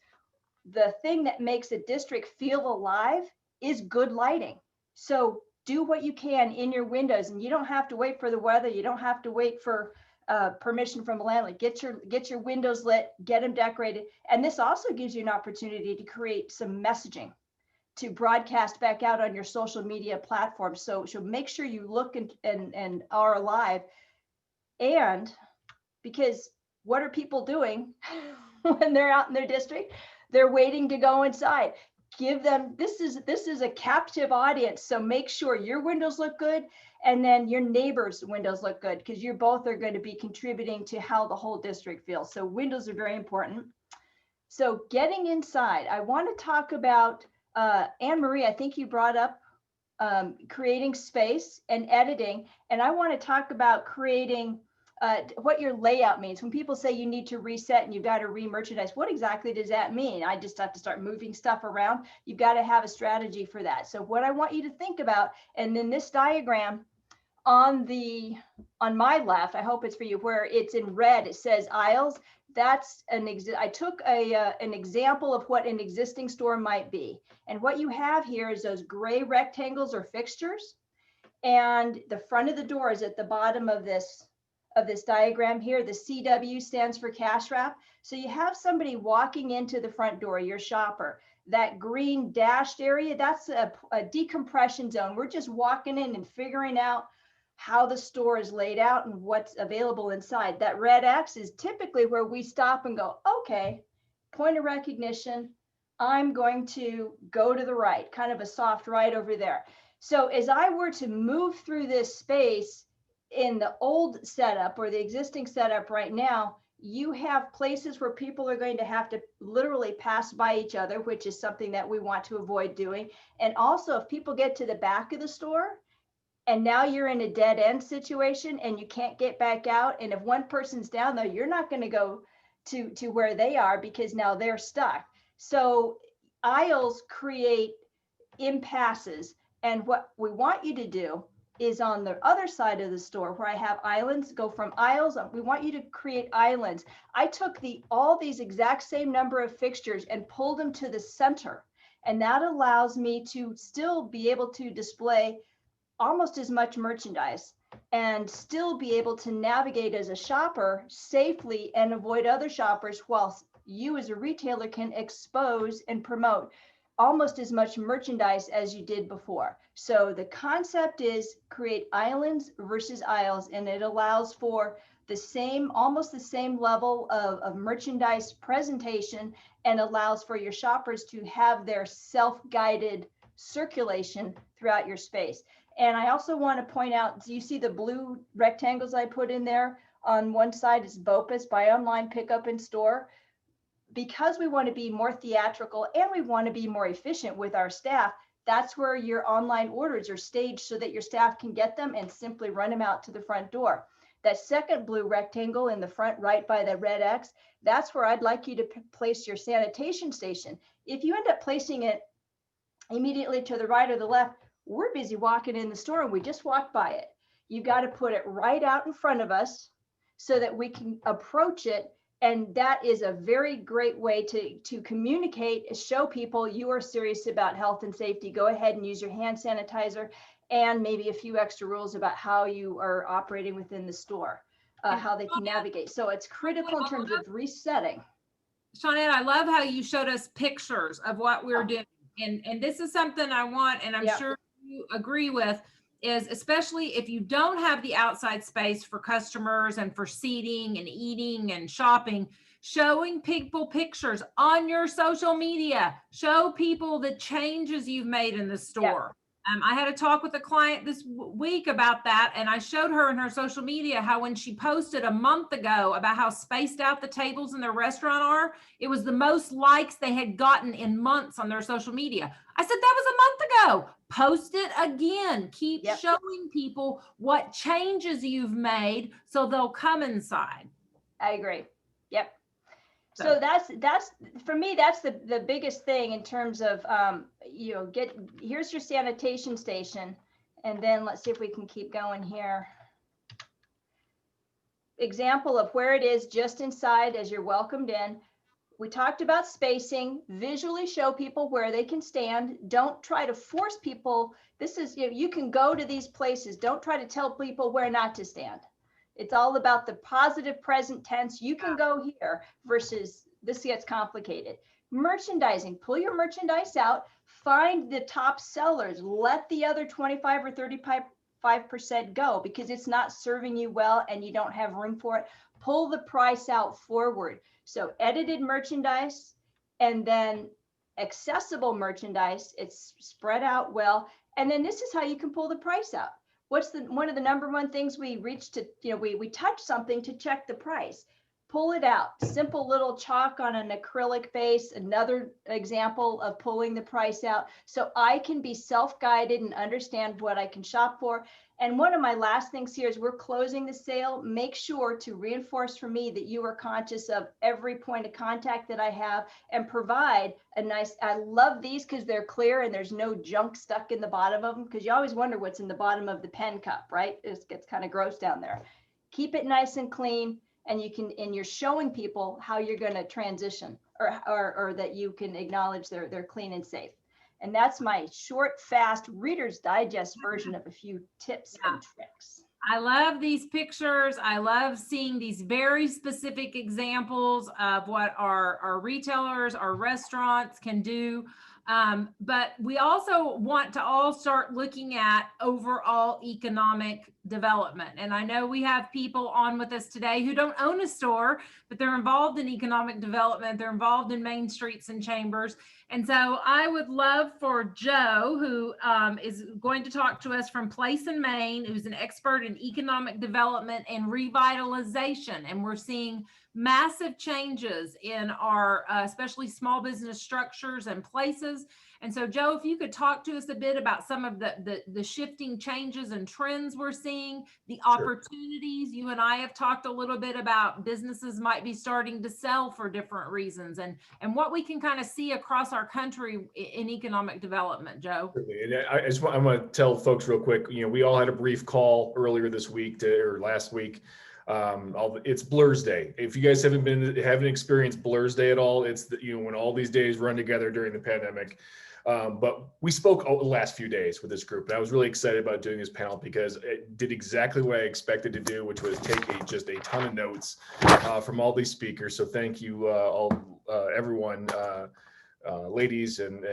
the thing that makes a district feel alive is good lighting. So do what you can in your windows, and you don't have to wait for the weather. You don't have to wait for permission from a landlord. Get your windows lit, get them decorated. And this also gives you an opportunity to create some messaging to broadcast back out on your social media platforms. So make sure you look and are alive. And because what are people doing when they're out in their district? They're waiting to go inside. Give them, this is a captive audience. So make sure your windows look good and then your neighbors' windows look good, because you both are going to be contributing to how the whole district feels. So windows are very important. So getting inside, I want to talk about Anne Marie, I think you brought up creating space and editing. And I want to talk about creating what your layout means. When people say you need to reset and you've got to re-merchandise, what exactly does that mean? I just have to start moving stuff around. You've got to have a strategy for that. So what I want you to think about, and then this diagram on my left, I hope it's for you, where it's in red, it says aisles. That's I took an example of what an existing store might be. And what you have here is those gray rectangles or fixtures. And the front of the door is at the bottom of this diagram here. The CW stands for cash wrap. So you have somebody walking into the front door, your shopper. That green dashed area, that's a decompression zone. We're just walking in and figuring out how the store is laid out and what's available inside. That red X is typically where we stop and go, okay, point of recognition, I'm going to go to the right, kind of a soft right over there. So as I were to move through this space in the old setup or the existing setup right now, you have places where people are going to have to literally pass by each other, which is something that we want to avoid doing. And also if people get to the back of the store, and now you're in a dead end situation and you can't get back out. And if one person's down there, you're not going to go to where they are because now they're stuck. So aisles create impasses. And what we want you to do is on the other side of the store where I have islands. Go from aisles. We want you to create islands. I took all these exact same number of fixtures and pulled them to the center. And that allows me to still be able to display almost as much merchandise and still be able to navigate as a shopper safely and avoid other shoppers, whilst you as a retailer can expose and promote almost as much merchandise as you did before. So the concept is create islands versus aisles, and it allows for the same, almost the same level of merchandise presentation, and allows for your shoppers to have their self-guided circulation throughout your space. And I also want to point out, do you see the blue rectangles I put in there? On one side is BOPUS, buy online, pick up in store. Because we want to be more theatrical and we want to be more efficient with our staff, that's where your online orders are staged so that your staff can get them and simply run them out to the front door. That second blue rectangle in the front right by the red X, that's where I'd like you to place your sanitation station. If you end up placing it immediately to the right or the left, we're busy walking in the store and we just walked by it. You got to put it right out in front of us so that we can approach it. And that is a very great way to communicate, show people you are serious about health and safety. Go ahead and use your hand sanitizer, and maybe a few extra rules about how you are operating within the store, how they can navigate. So it's critical in terms of resetting. Shawnette, I love how you showed us pictures of what we're doing. And this is something I want, and I'm sure you agree with, is especially if you don't have the outside space for customers and for seating and eating and shopping, showing people pictures on your social media, show people the changes you've made in the store. I had a talk with a client this week about that, and I showed her in her social media how when she posted a month ago about how spaced out the tables in their restaurant are, it was the most likes they had gotten in months on their social media. I said, that was a month ago. Post it again. Keep showing people what changes you've made so they'll come inside. I agree. Yep. So that's for me, that's the biggest thing in terms of, here's your sanitation station. And then let's see if we can keep going here. Example of where it is just inside as you're welcomed in. We talked about spacing, visually show people where they can stand. Don't try to force people. This is, you can go to these places. Don't try to tell people where not to stand. It's all about the positive present tense. You can go here versus this gets complicated. Merchandising, pull your merchandise out, find the top sellers, let the other 25 or 35% go because it's not serving you well and you don't have room for it. Pull the price out forward. So edited merchandise and then accessible merchandise, it's spread out well. And then this is how you can pull the price out. What's one of the number one things we reach to, we touch something to check the price. Pull it out. Simple little chalk on an acrylic base, another example of pulling the price out. So I can be self-guided and understand what I can shop for. And one of my last things here is we're closing the sale. Make sure to reinforce for me that you are conscious of every point of contact that I have and provide a nice, I love these because they're clear and there's no junk stuck in the bottom of them because you always wonder what's in the bottom of the pen cup, right? It gets kind of gross down there. Keep it nice and clean. And you're showing people how you're going to transition or that you can acknowledge they're clean and safe. And that's my short, fast Reader's Digest version of a few tips and tricks. I love these pictures. I love seeing these very specific examples of what our retailers, our restaurants can do. But we also want to all start looking at overall economic development. And I know we have people on with us today who don't own a store, but they're involved in economic development. They're involved in Main Streets and Chambers. And so I would love for Joe, who is going to talk to us from Place in Maine, who's an expert in economic development and revitalization. And we're seeing massive changes in our, especially small business structures and places. And so, Joe, if you could talk to us a bit about some of the shifting changes and trends we're seeing, the opportunities. You and I have talked a little bit about businesses might be starting to sell for different reasons, and what we can kind of see across our country in economic development, Joe. And I'm going to tell folks real quick, we all had a brief call earlier this week or last week. It's Blur's Day. If you guys haven't experienced Blur's Day at all, it's when all these days run together during the pandemic. But we spoke the last few days with this group, and I was really excited about doing this panel because it did exactly what I expected to do, which was take just a ton of notes from all these speakers. So thank you everyone, ladies, and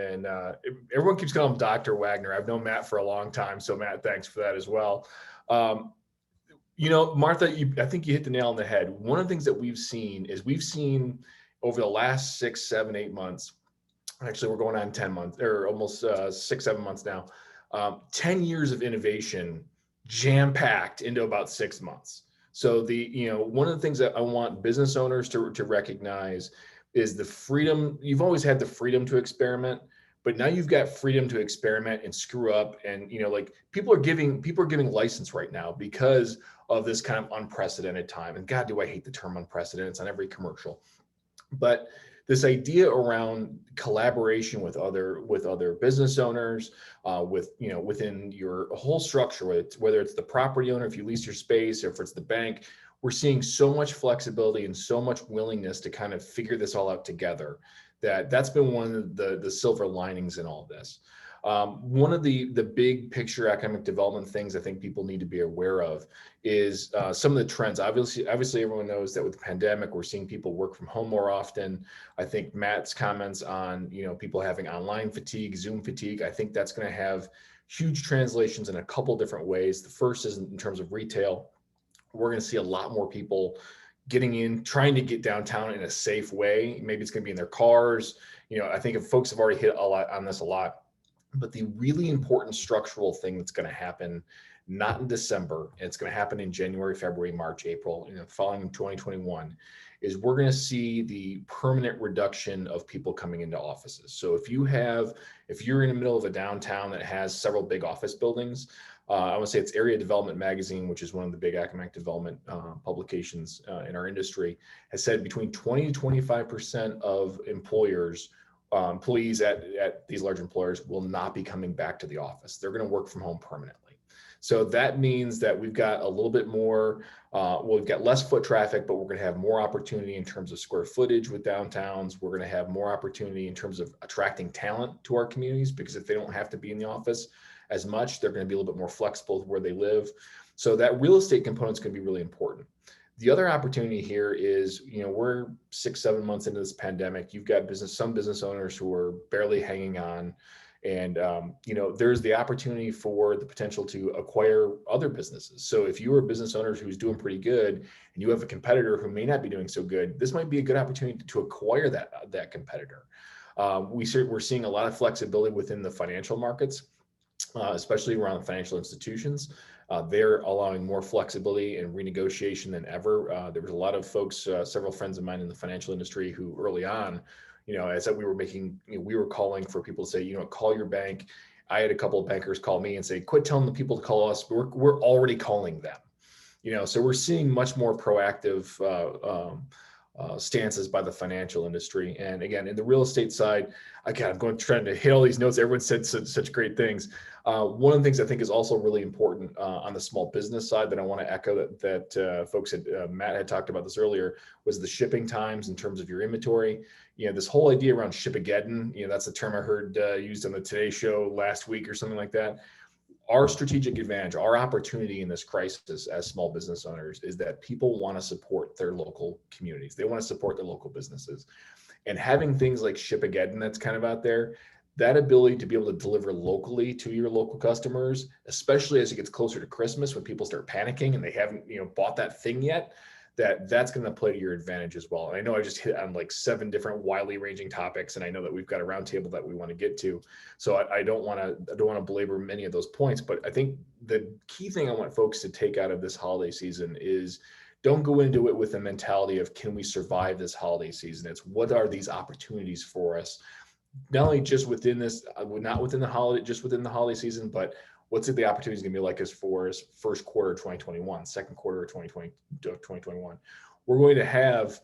everyone keeps calling him Dr. Wagner. I've known Matt for a long time, so Matt, thanks for that as well. Martha, I think you hit the nail on the head. One of the things that we've seen over the last 6, 7, 8 months, actually we're going on 10 months or almost 6, 7 months now, 10 years of innovation jam-packed into about 6 months. So one of the things that I want business owners to recognize is the freedom. You've always had the freedom to experiment, but now you've got freedom to experiment and screw up. And people are giving license right now because of this kind of unprecedented time. And God, do I hate the term unprecedented. It's on every commercial. But this idea around collaboration with other business owners, within your whole structure, whether it's the property owner, if you lease your space, or if it's the bank, we're seeing so much flexibility and so much willingness to kind of figure this all out together. That's been one of the silver linings in all this. One of the big picture economic development things I think people need to be aware of is some of the trends. Obviously, everyone knows that with the pandemic, we're seeing people work from home more often. I think Matt's comments on people having online fatigue, Zoom fatigue, I think that's going to have huge translations in a couple different ways. The first is in terms of retail. We're going to see a lot more people getting in, trying to get downtown in a safe way. Maybe it's going to be in their cars. I think if folks have already hit a lot on this a lot. But the really important structural thing that's going to happen, not in December, it's going to happen in January, February, March, April, following 2021, is we're going to see the permanent reduction of people coming into offices. So if you're in the middle of a downtown that has several big office buildings, I want to say it's Area Development Magazine, which is one of the big economic development publications in our industry, has said between 20 to 25% of employees at these large employers will not be coming back to the office. They're going to work from home permanently. So that means that we've got a little bit more, we've got less foot traffic, but we're going to have more opportunity in terms of square footage with downtowns. We're going to have more opportunity in terms of attracting talent to our communities, because if they don't have to be in the office as much, they're going to be a little bit more flexible where they live. So that real estate component is going to be really important. The other opportunity here is, we're 6, 7 months into this pandemic. You've got some business owners who are barely hanging on. And, there's the opportunity for the potential to acquire other businesses. So if you are a business owner who's doing pretty good and you have a competitor who may not be doing so good, this might be a good opportunity to acquire that competitor. We're seeing a lot of flexibility within the financial markets, especially around financial institutions. They're allowing more flexibility and renegotiation than ever. There was a lot of folks, several friends of mine in the financial industry who early on, as we were calling for people to say, call your bank. I had a couple of bankers call me and say, quit telling the people to call us. We're already calling them. So we're seeing much more proactive stances by the financial industry. And again, in the real estate side, again, I'm trying to hit all these notes. Everyone said such great things. One of the things I think is also really important on the small business side that I want to echo that folks Matt had talked about this earlier, was the shipping times in terms of your inventory. This whole idea around Shipageddon, that's a term I heard used on the Today Show last week or something like that. Our strategic advantage, our opportunity in this crisis as small business owners, is that people want to support their local communities. They want to support their local businesses. And having things like Shipageddon that's kind of out there, that ability to be able to deliver locally to your local customers, especially as it gets closer to Christmas when people start panicking and they haven't bought that thing yet, that's going to play to your advantage as well. And I know I just hit on like 7 different widely ranging topics, and I know that we've got a roundtable that we want to get to. So I don't want to belabor many of those points, but I think the key thing I want folks to take out of this holiday season is, don't go into it with a mentality of, can we survive this holiday season? It's, what are these opportunities for us? not only just within this, not within the holiday, just within the holiday season, but what's the opportunity going to be like as far as first quarter 2021, second quarter of 2021. We're going to have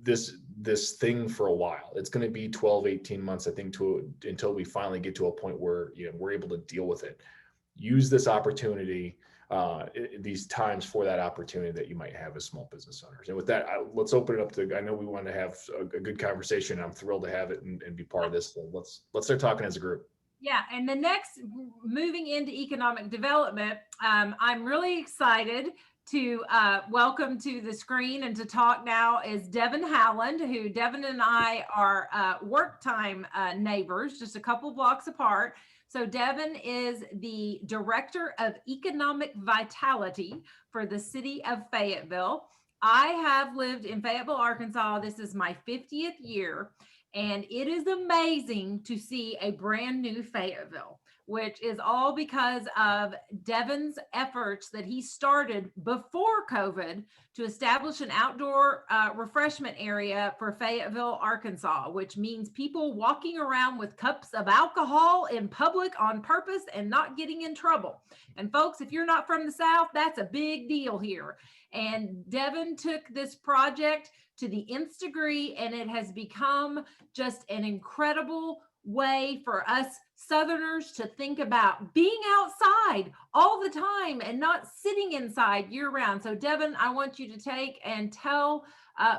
this thing for a while. It's going to be 12, 18 months, I think, until we finally get to a point where, you know, we're able to deal with it. Use this opportunity, these times for that opportunity that you might have as small business owners. And with that, let's open it up to, I know we want to have a good conversation. I'm thrilled to have it and be part of this. So let's start talking as a group. Yeah, and the next, moving into economic development, I'm really excited to welcome to the screen and to talk now is Devin Howland, who Devin and I are work time neighbors, just a couple blocks apart. So Devin is the Director of Economic Vitality for the city of Fayetteville. I have lived in Fayetteville, Arkansas. This is my 50th year. And it is amazing to see a brand new Fayetteville, which is all because of Devin's efforts that he started before COVID to establish an outdoor refreshment area for Fayetteville, Arkansas, which means people walking around with cups of alcohol in public on purpose and not getting in trouble. And folks, if you're not from the South, that's a big deal here. And Devin took this project to the nth degree, and it has become just an incredible way for us Southerners to think about being outside all the time and not sitting inside year round. So Devin, I want you to take and tell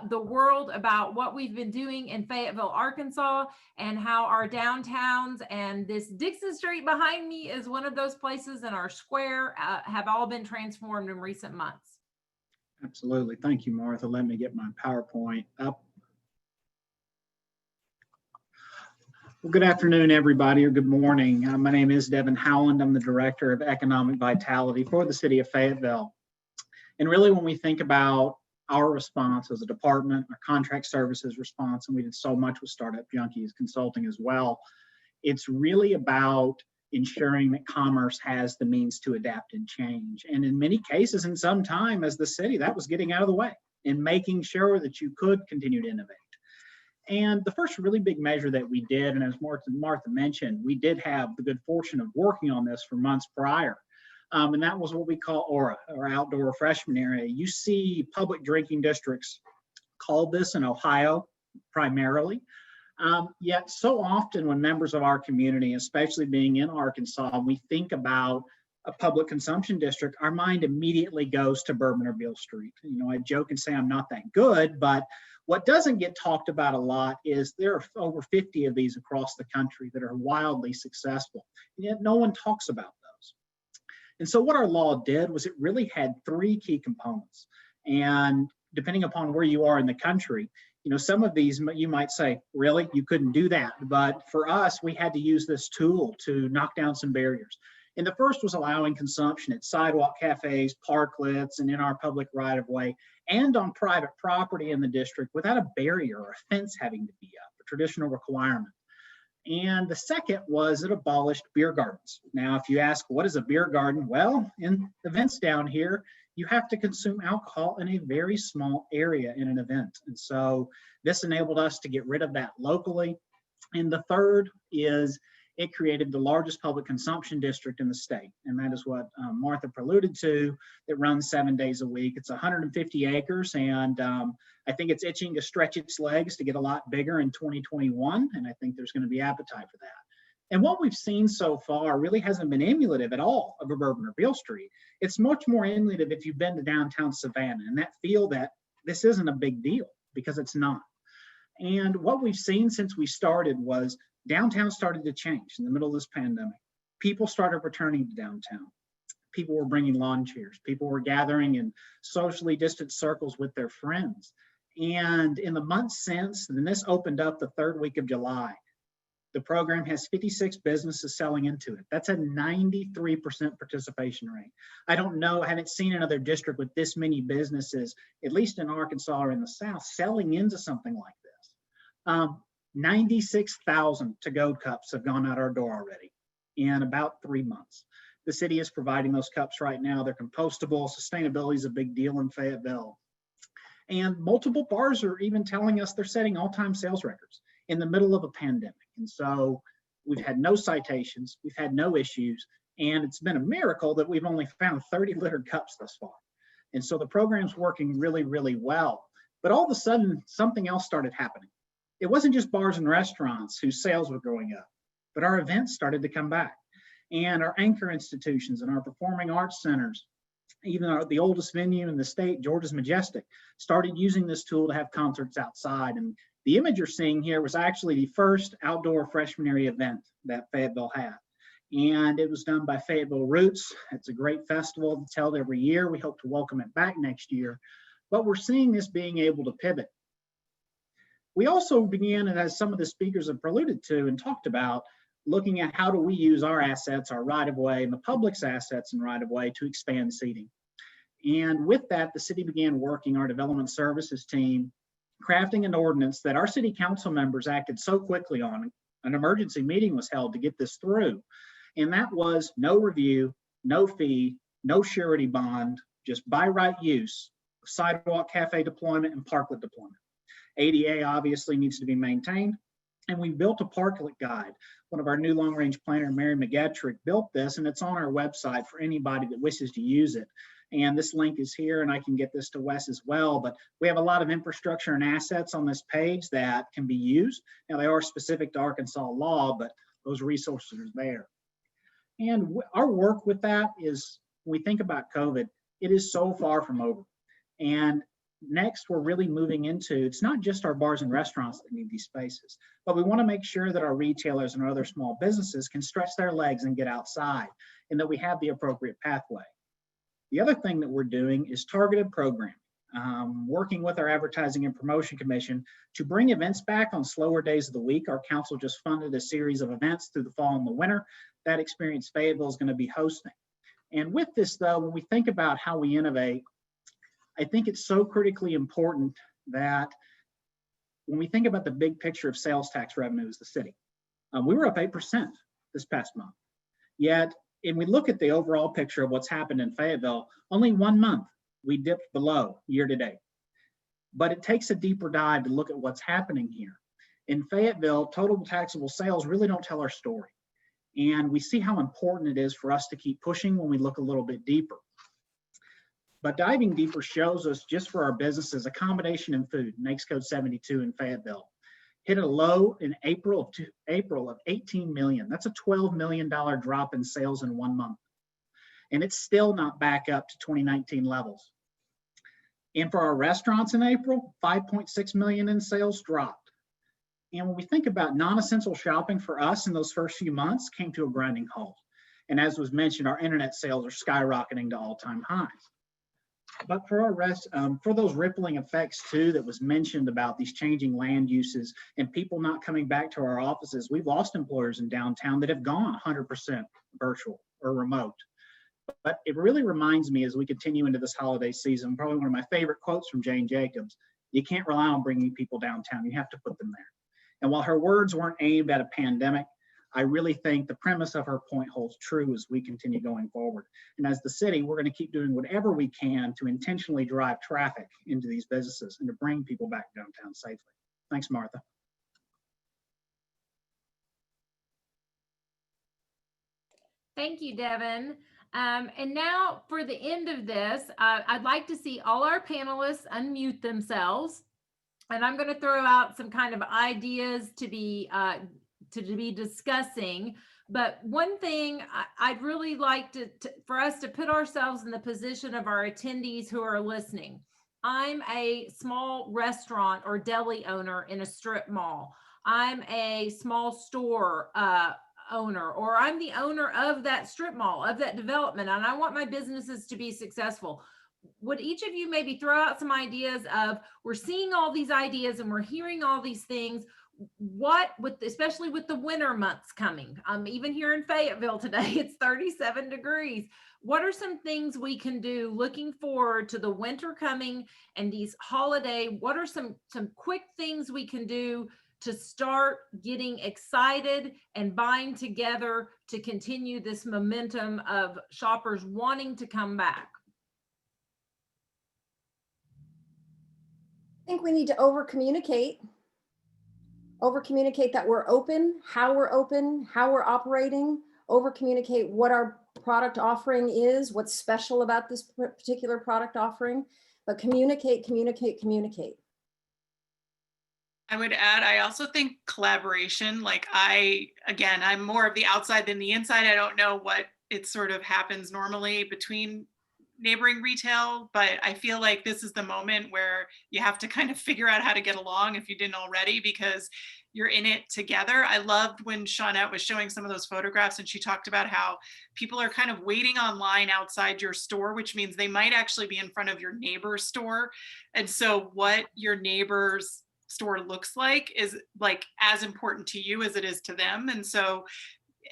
the world about what we've been doing in Fayetteville, Arkansas, and how our downtowns and this Dixon Street behind me is one of those places in our square have all been transformed in recent months. Absolutely. Thank you, Martha. Let me get my PowerPoint up. Well, good afternoon, everybody, or good morning. My name is Devin Howland. I'm the Director of Economic Vitality for the city of Fayetteville. And really, when we think about our response as a department, our contract services response, and we did so much with Startup Junkies Consulting as well, it's really about ensuring that commerce has the means to adapt and change. And in many cases, in some time as the city, that was getting out of the way and making sure that you could continue to innovate. And the first really big measure that we did, and as Martha mentioned, we did have the good fortune of working on this for months prior. And that was what we call ORA, or Outdoor Refreshment Area. You see public drinking districts called this in Ohio primarily. Yet so often when members of our community, especially being in Arkansas, we think about a public consumption district, our mind immediately goes to Bourbon or Beale Street. You know, I joke and say I'm not that good, but what doesn't get talked about a lot is there are over 50 of these across the country that are wildly successful, and yet no one talks about those. And so what our law did was it really had three key components. And depending upon where you are in the country, you know, some of these you might say, really, you couldn't do that. But for us, we had to use this tool to knock down some barriers. And the first was allowing consumption at sidewalk cafes, parklets, and in our public right-of-way, and on private property in the district without a barrier or a fence having to be up, a traditional requirement. And the second was it abolished beer gardens. Now, if you ask, what is a beer garden? Well, in events down here, you have to consume alcohol in a very small area in an event. And so this enabled us to get rid of that locally. And the third is it created the largest public consumption district in the state. And that is what Martha preluded to, that runs 7 days a week. It's 150 acres, and I think it's itching to stretch its legs to get a lot bigger in 2021. And I think there's going to be appetite for that. And what we've seen so far really hasn't been emulative at all of a Bourbon or Beale Street. It's much more emulative if you've been to downtown Savannah and that feel that this isn't a big deal, because it's not. And what we've seen since we started was downtown started to change in the middle of this pandemic. People started returning to downtown. People were bringing lawn chairs. People were gathering in socially distant circles with their friends. And in the months since, and this opened up the third week of July, the program has 56 businesses selling into it. That's a 93% participation rate. I don't know, I haven't seen another district with this many businesses, at least in Arkansas or in the South, selling into something like this. 96,000 to-go cups have gone out our door already in about 3 months. The city is providing those cups right now. They're compostable. Sustainability is a big deal in Fayetteville. And multiple bars are even telling us they're setting all-time sales records. in the middle of a pandemic. And so we've had no citations, we've had no issues, and it's been a miracle that we've only found 30 littered cups thus far. And so the program's working really, really well. But all of a sudden, something else started happening. It wasn't just bars and restaurants whose sales were going up, but our events started to come back. And our anchor institutions and our performing arts centers, even the oldest venue in the state, Georgia's Majestic, started using this tool to have concerts outside. And the image you're seeing here was actually the first outdoor freshman area event that Fayetteville had. And it was done by Fayetteville Roots. It's a great festival that's held every year. We hope to welcome it back next year. But we're seeing this being able to pivot. We also began, and as some of the speakers have alluded to and talked about, looking at how do we use our assets, our right-of-way, and the public's assets and right-of-way to expand seating. And with that, the city began working, our development services team, crafting an ordinance that our city council members acted so quickly on. An emergency meeting was held to get this through. And that was no review, no fee, no surety bond, just by right use, sidewalk cafe deployment and parklet deployment. ADA obviously needs to be maintained. And we built a parklet guide. One of our new long-range planner, Mary McGettrick, built this, and it's on our website for anybody that wishes to use it. And this link is here, and I can get this to Wes as well. But we have a lot of infrastructure and assets on this page that can be used. Now, they are specific to Arkansas law, but those resources are there. And our work with that is, when we think about COVID, it is so far from over. And next, we're really moving into, it's not just our bars and restaurants that need these spaces, but we want to make sure that our retailers and our other small businesses can stretch their legs and get outside, and that we have the appropriate pathway. The other thing that we're doing is targeted programming, working with our Advertising and Promotion Commission to bring events back on slower days of the week. Our council just funded a series of events through the fall and the winter. That experience Fayetteville is going to be hosting. And with this, though, when we think about how we innovate, I think it's so critically important that when we think about the big picture of sales tax revenue as the city, we were up 8% this past month. Yet, and we look at the overall picture of what's happened in Fayetteville, only 1 month we dipped below year to date. But it takes a deeper dive to look at what's happening here. In Fayetteville, total taxable sales really don't tell our story. And we see how important it is for us to keep pushing when we look a little bit deeper. But diving deeper shows us, just for our businesses, accommodation and food, NAICS code 72 in Fayetteville, hit a low in April of 18 million. That's a $12 million drop in sales in 1 month. And it's still not back up to 2019 levels. And for our restaurants in April, 5.6 million in sales dropped. And when we think about non-essential shopping for us in those first few months, came to a grinding halt. And as was mentioned, our internet sales are skyrocketing to all-time highs. But for for those rippling effects too that was mentioned about these changing land uses and people not coming back to our offices, we've lost employers in downtown that have gone 100% virtual or remote. But it really reminds me, as we continue into this holiday season, probably one of my favorite quotes from Jane Jacobs: you can't rely on bringing people downtown, you have to put them there. And while her words weren't aimed at a pandemic, I really think the premise of her point holds true as we continue going forward. And as the city, we're going to keep doing whatever we can to intentionally drive traffic into these businesses and to bring people back downtown safely. Thanks, Martha. Thank you, Devin. And now for the end of this, I'd like to see all our panelists unmute themselves. And I'm going to throw out some kind of ideas to be discussing. But one thing I'd really like for us to put ourselves in the position of our attendees who are listening. I'm a small restaurant or deli owner in a strip mall. I'm a small store owner, or I'm the owner of that strip mall, of that development, and I want my businesses to be successful. Would each of you maybe throw out some ideas of, we're seeing all these ideas and we're hearing all these things, especially with the winter months coming, even here in Fayetteville today, it's 37 degrees. What are some things we can do looking forward to the winter coming and these holiday? What are some quick things we can do to start getting excited and bind together to continue this momentum of shoppers wanting to come back? I think we need to over communicate. Over communicate that we're open, how we're operating, over communicate what our product offering is, what's special about this particular product offering, but communicate. I would add, I also think collaboration, like I'm more of the outside than the inside. I don't know what it sort of happens normally between neighboring retail, but I feel like this is the moment where you have to kind of figure out how to get along if you didn't already, because you're in it together. I loved when Shawnette was showing some of those photographs and she talked about how people are kind of waiting online outside your store, which means they might actually be in front of your neighbor's store. And so what your neighbor's store looks like is like as important to you as it is to them. And so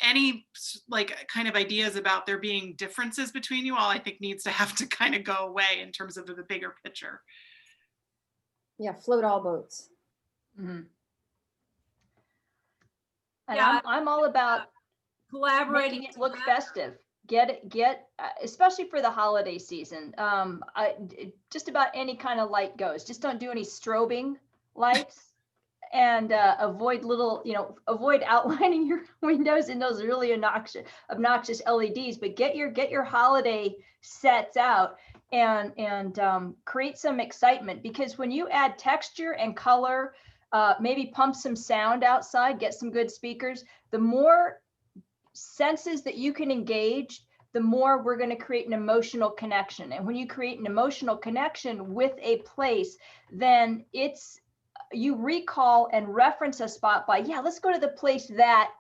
any like kind of ideas about there being differences between you all, I think needs to have to kind of go away in terms of the bigger picture. Yeah, float all boats. Mm-hmm. And Yeah, I'm all about collaborating making it look festive. Get especially for the holiday season. Just about any kind of light goes. Just don't do any strobing lights. And avoid avoid outlining your windows in those really obnoxious LEDs, but get your holiday sets out and create some excitement, because when you add texture and color, maybe pump some sound outside, get some good speakers, the more senses that you can engage, the more we're going to create an emotional connection. And when you create an emotional connection with a place, then you recall and reference a spot by, yeah, let's go to the place that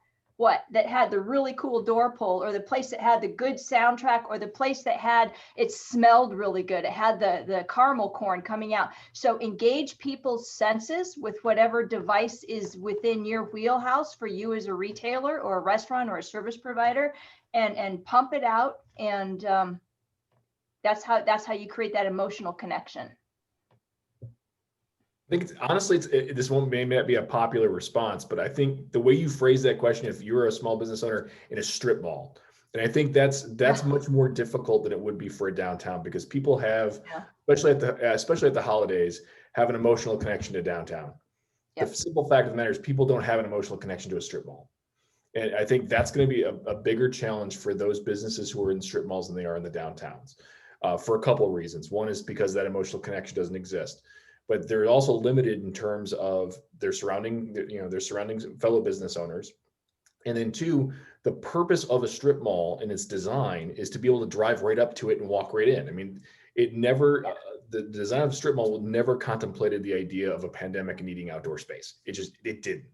had the really cool door pull, or the place that had the good soundtrack, or the place that it smelled really good. It had the caramel corn coming out. So engage people's senses with whatever device is within your wheelhouse for you as a retailer or a restaurant or a service provider, and pump it out. And that's how you create that emotional connection. I think honestly, this may not be a popular response, but I think the way you phrase that question, if you're a small business owner in a strip mall, and I think that's much more difficult than it would be for a downtown, because people have, especially at the holidays, have an emotional connection to downtown. Yep. The simple fact of the matter is people don't have an emotional connection to a strip mall. And I think that's going to be a bigger challenge for those businesses who are in strip malls than they are in the downtowns, for a couple of reasons. One is because that emotional connection doesn't exist. But they're also limited in terms of their surrounding fellow business owners. And then two, the purpose of a strip mall and its design is to be able to drive right up to it and walk right in. I mean, the design of a strip mall never contemplated the idea of a pandemic and needing outdoor space. It didn't.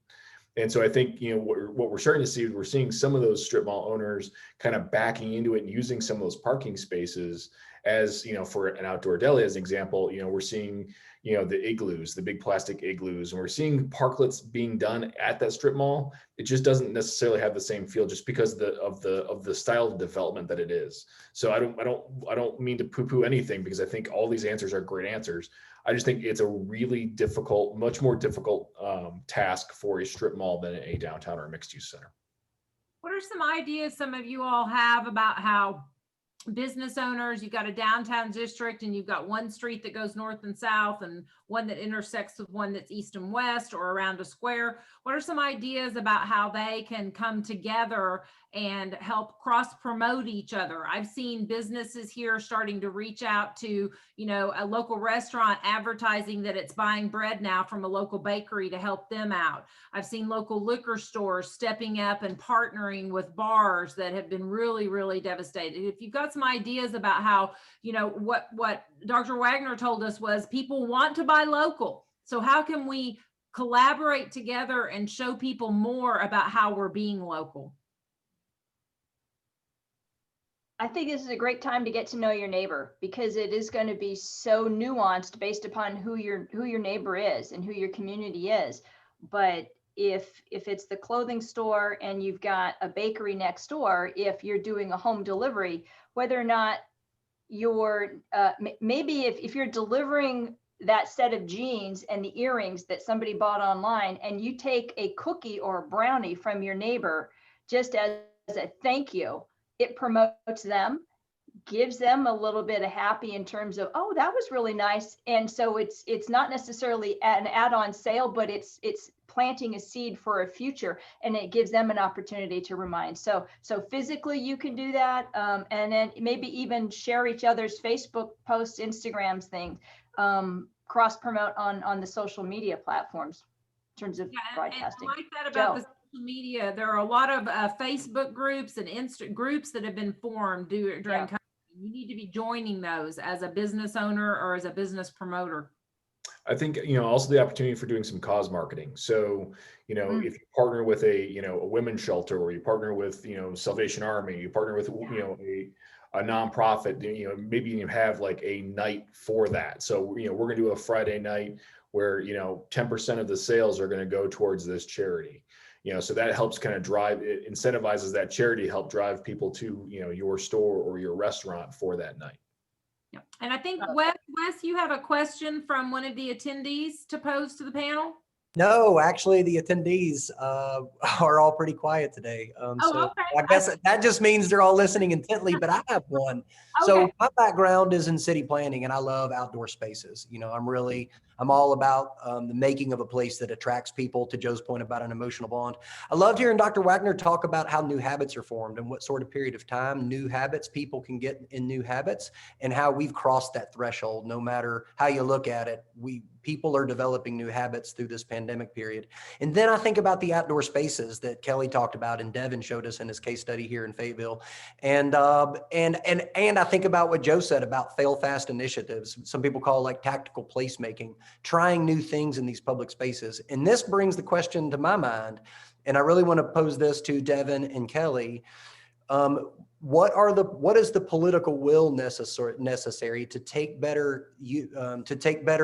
And so I think, what we're starting to see, we're seeing some of those strip mall owners kind of backing into it and using some of those parking spaces as, for an outdoor deli, as an example. We're seeing, the igloos, the big plastic igloos, and we're seeing parklets being done at that strip mall. It just doesn't necessarily have the same feel, just because of the style of development that it is. So I don't mean to poo-poo anything, because I think all these answers are great answers. I just think it's a really difficult, much more difficult task for a strip mall than a downtown or a mixed-use center. What are some ideas some of you all have about how business owners, you've got a downtown district and you've got one street that goes north and south and one that intersects with one that's east and west or around a square? What are some ideas about how they can come together and help cross promote each other? I've seen businesses here starting to reach out to, a local restaurant advertising that it's buying bread now from a local bakery to help them out. I've seen local liquor stores stepping up and partnering with bars that have been really, really devastated. If you've got some ideas about how, what Dr. Wagner told us was people want to buy local. So how can we collaborate together and show people more about how we're being local? I think this is a great time to get to know your neighbor, because it is going to be so nuanced based upon who your neighbor is and who your community is. But if it's the clothing store and you've got a bakery next door, if you're doing a home delivery, whether or not you're maybe if you're delivering that set of jeans and the earrings that somebody bought online, and you take a cookie or a brownie from your neighbor just as a thank you, it promotes them, gives them a little bit of happy in terms of, oh, that was really nice. And so it's not necessarily an add-on sale, but it's planting a seed for a future, and it gives them an opportunity to remind. So physically you can do that, and then maybe even share each other's Facebook posts, Instagrams, things, cross promote on the social media platforms in terms of broadcasting. And I like that about Joe. the social media. There are a lot of Facebook groups and groups that have been formed during Yeah. COVID. You need to be joining those as a business owner or as a business promoter. I think, also the opportunity for doing some cause marketing. So, if you partner with a women's shelter, or you partner with, Salvation Army, you partner with, a nonprofit, maybe you have like a night for that. So, we're going to do a Friday night where, 10% of the sales are going to go towards this charity. So that helps kind of drive, it incentivizes that charity, help drive people to, your store or your restaurant for that night. And I think, Wes, you have a question from one of the attendees to pose to the panel? No, actually, the attendees are all pretty quiet today. So okay. I guess that just means they're all listening intently, but I have one. So my background is in city planning, and I love outdoor spaces. I'm all about the making of a place that attracts people, to Joe's point about an emotional bond. I loved hearing Dr. Wagner talk about how new habits are formed and what sort of period of time new habits people can get in new habits, and how we've crossed that threshold. No matter how you look at it, people are developing new habits through this pandemic period. And then I think about the outdoor spaces that Kelly talked about and Devin showed us in his case study here in Fayetteville. And I think about what Joe said about fail fast initiatives. Some people call like tactical placemaking, trying new things in these public spaces. And this brings the question to my mind, and I really want to pose this to Devin and Kelly. What is the political will necessary to take better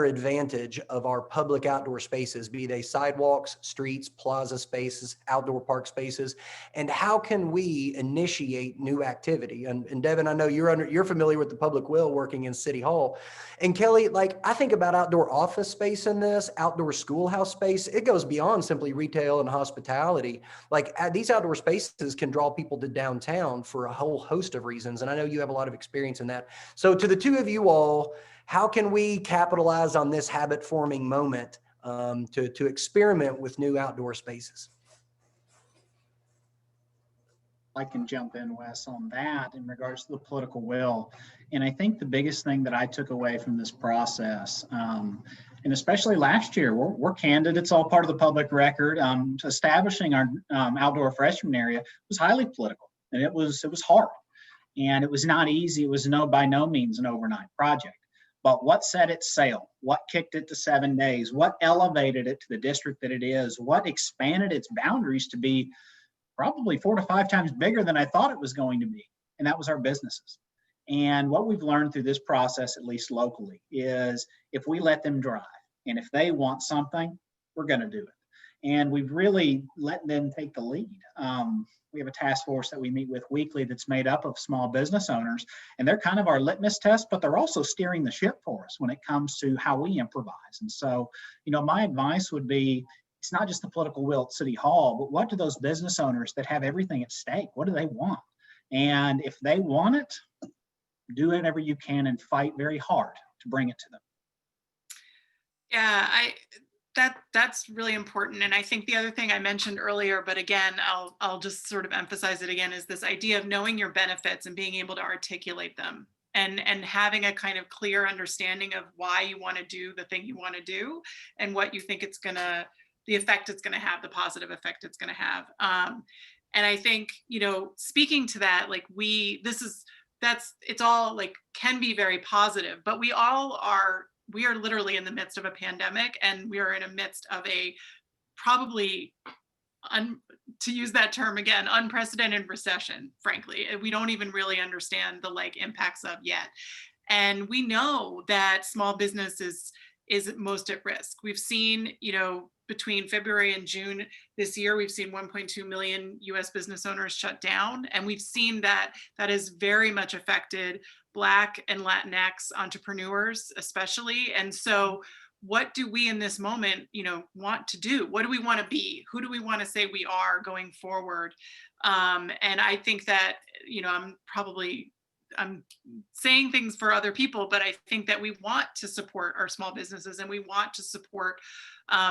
advantage of our public outdoor spaces, be they sidewalks, streets, plaza spaces, outdoor park spaces, and how can we initiate new activity? And Devin, I know you're familiar with the public will working in City Hall, and Kelly, I think about outdoor office space in this, outdoor schoolhouse space. It goes beyond simply retail and hospitality. These outdoor spaces can draw people to downtown for a whole host of reasons. And I know you have a lot of experience in that. So to the two of you all, how can we capitalize on this habit forming moment to experiment with new outdoor spaces? I can jump in, Wes, on that in regards to the political will. And I think the biggest thing that I took away from this process, and especially last year, we're candid, it's all part of the public record. Establishing our outdoor freshman area was highly political, and it was hard, and it was not easy. It was by no means an overnight project. But what set it sail? What kicked it to 7 days? What elevated it to the district that it is? What expanded its boundaries to be probably 4 to 5 times bigger than I thought it was going to be? And that was our businesses. And what we've learned through this process, at least locally, is if we let them drive, and if they want something, we're going to do it. And we've really let them take the lead. We have a task force that we meet with weekly that's made up of small business owners, and they're kind of our litmus test, but they're also steering the ship for us when it comes to how we improvise. And so, my advice would be, it's not just the political will at City Hall, but what do those business owners that have everything at stake, what do they want? And if they want it, do whatever you can and fight very hard to bring it to them. Yeah, that's really important. And I think the other thing I mentioned earlier, but again, I'll just sort of emphasize it again, is this idea of knowing your benefits and being able to articulate them, and having a kind of clear understanding of why you want to do the thing you want to do, and what you think the effect it's going to have, the positive effect it's going to have. And I think, speaking to that, it's all can be very positive, but we are literally in the midst of a pandemic, and we are in the midst of a probably, to use that term again, unprecedented recession, frankly. We don't even really understand the impacts of yet. And we know that small business is most at risk. We've seen, between February and June this year, we've seen 1.2 million US business owners shut down. And we've seen that has very much affected Black and Latinx entrepreneurs, especially. And so what do we in this moment, want to do? What do we want to be? Who do we want to say we are going forward? And I think that, I'm probably I'm saying things for other people, but I think that we want to support our small businesses, and we want to support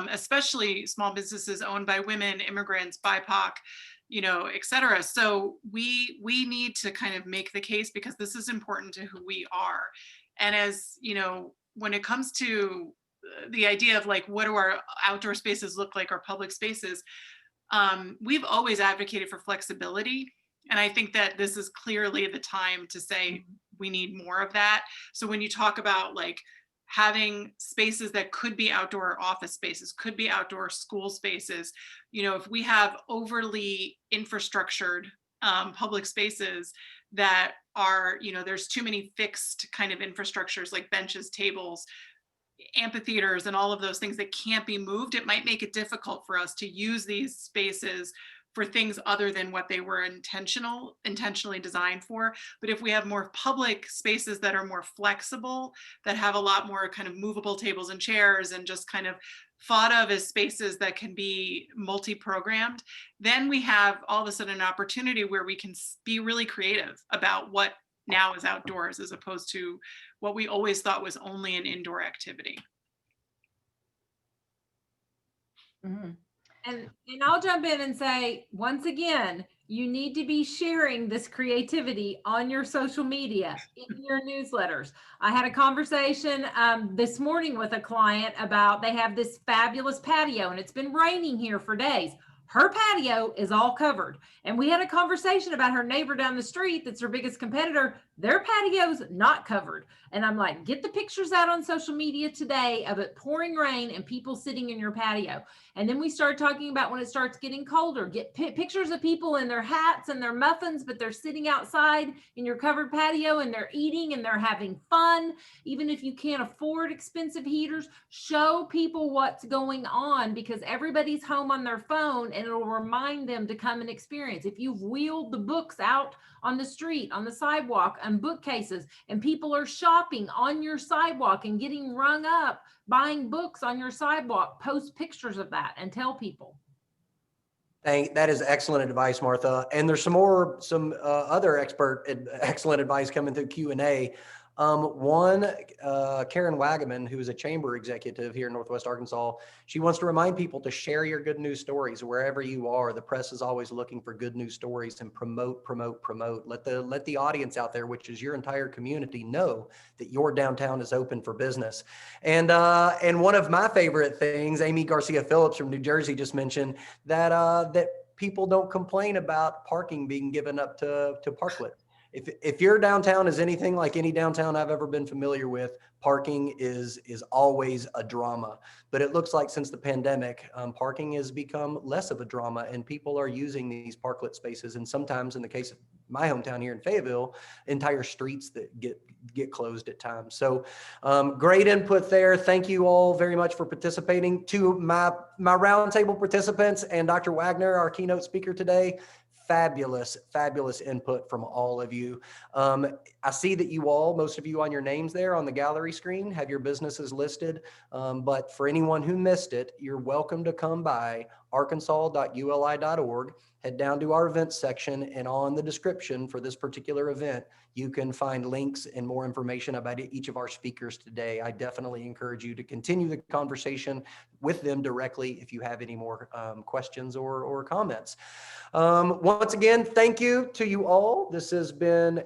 especially small businesses owned by women, immigrants, BIPOC, you know, et cetera. So we need to kind of make the case, because this is important to who we are. And as you know, when it comes to the idea of like, what do our outdoor spaces look like, our public spaces, we've always advocated for flexibility. And I think that this is clearly the time to say we need more of that. So when you talk about like having spaces that could be outdoor office spaces, could be outdoor school spaces, you know, if we have overly infrastructured public spaces that are, you know, there's too many fixed kind of infrastructures like benches, tables, amphitheaters, and all of those things that can't be moved, it might make it difficult for us to use these spaces for things other than what they were intentionally designed for. But if we have more public spaces that are more flexible, that have a lot more kind of movable tables and chairs, and just kind of thought of as spaces that can be multi-programmed, then we have all of a sudden an opportunity where we can be really creative about what now is outdoors, as opposed to what we always thought was only an indoor activity. Mm-hmm. And I'll jump in and say, once again, you need to be sharing this creativity on your social media, in your newsletters. I had a conversation this morning with a client about, they have this fabulous patio, and it's been raining here for days. Her patio is all covered. And we had a conversation about her neighbor down the street that's her biggest competitor. Their patio's not covered. And I'm like, get the pictures out on social media today of it pouring rain and people sitting in your patio. And then we started talking about when it starts getting colder, get pictures of people in their hats and their muffins, but they're sitting outside in your covered patio and they're eating and they're having fun. Even if you can't afford expensive heaters, show people what's going on, because everybody's home on their phone, and it'll remind them to come and experience. If you've wheeled the books out on the street, on the sidewalk, and bookcases, and people are shopping on your sidewalk and getting rung up, buying books on your sidewalk, post pictures of that and tell people. That is excellent advice, Martha. And there's some other excellent advice coming through Q&A. Karen Wagaman, who is a chamber executive here in Northwest Arkansas, she wants to remind people to share your good news stories wherever you are. The press is always looking for good news stories, and promote. Let the audience out there, which is your entire community, know that your downtown is open for business. And one of my favorite things, Amy Garcia Phillips from New Jersey just mentioned that people don't complain about parking being given up to parklet. If your downtown is anything like any downtown I've ever been familiar with, parking is always a drama. But it looks like since the pandemic, parking has become less of a drama, and people are using these parklet spaces. And sometimes, in the case of my hometown here in Fayetteville, entire streets that get closed at times. So great input there. Thank you all very much for participating. To my roundtable participants and Dr. Wagner, our keynote speaker today, fabulous input from all of you. I see that most of you on your names there on the gallery screen have your businesses listed. But for anyone who missed it, you're welcome to come by arkansas.uli.org, head down to our events section, and on the description for this particular event, you can find links and more information about each of our speakers today. I definitely encourage you to continue the conversation with them directly if you have any more questions or comments. Once again, thank you to you all. This has been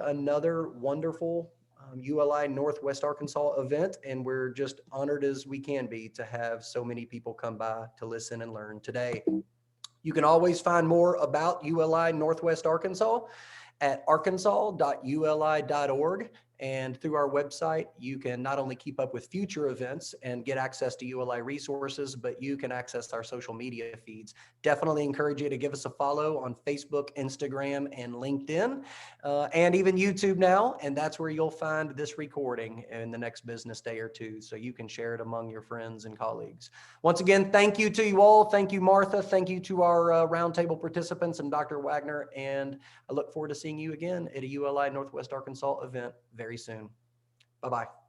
another wonderful ULI Northwest Arkansas event, and we're just honored as we can be to have so many people come by to listen and learn today. You can always find more about ULI Northwest Arkansas at arkansas.uli.org. And through our website, you can not only keep up with future events and get access to ULI resources, but you can access our social media feeds. Definitely encourage you to give us a follow on Facebook, Instagram, and LinkedIn, and even YouTube now. And that's where you'll find this recording in the next business day or two, so you can share it among your friends and colleagues. Once again, thank you to you all. Thank you, Martha. Thank you to our roundtable participants and Dr. Wagner. And I look forward to seeing you again at a ULI Northwest Arkansas event very soon. Bye-bye.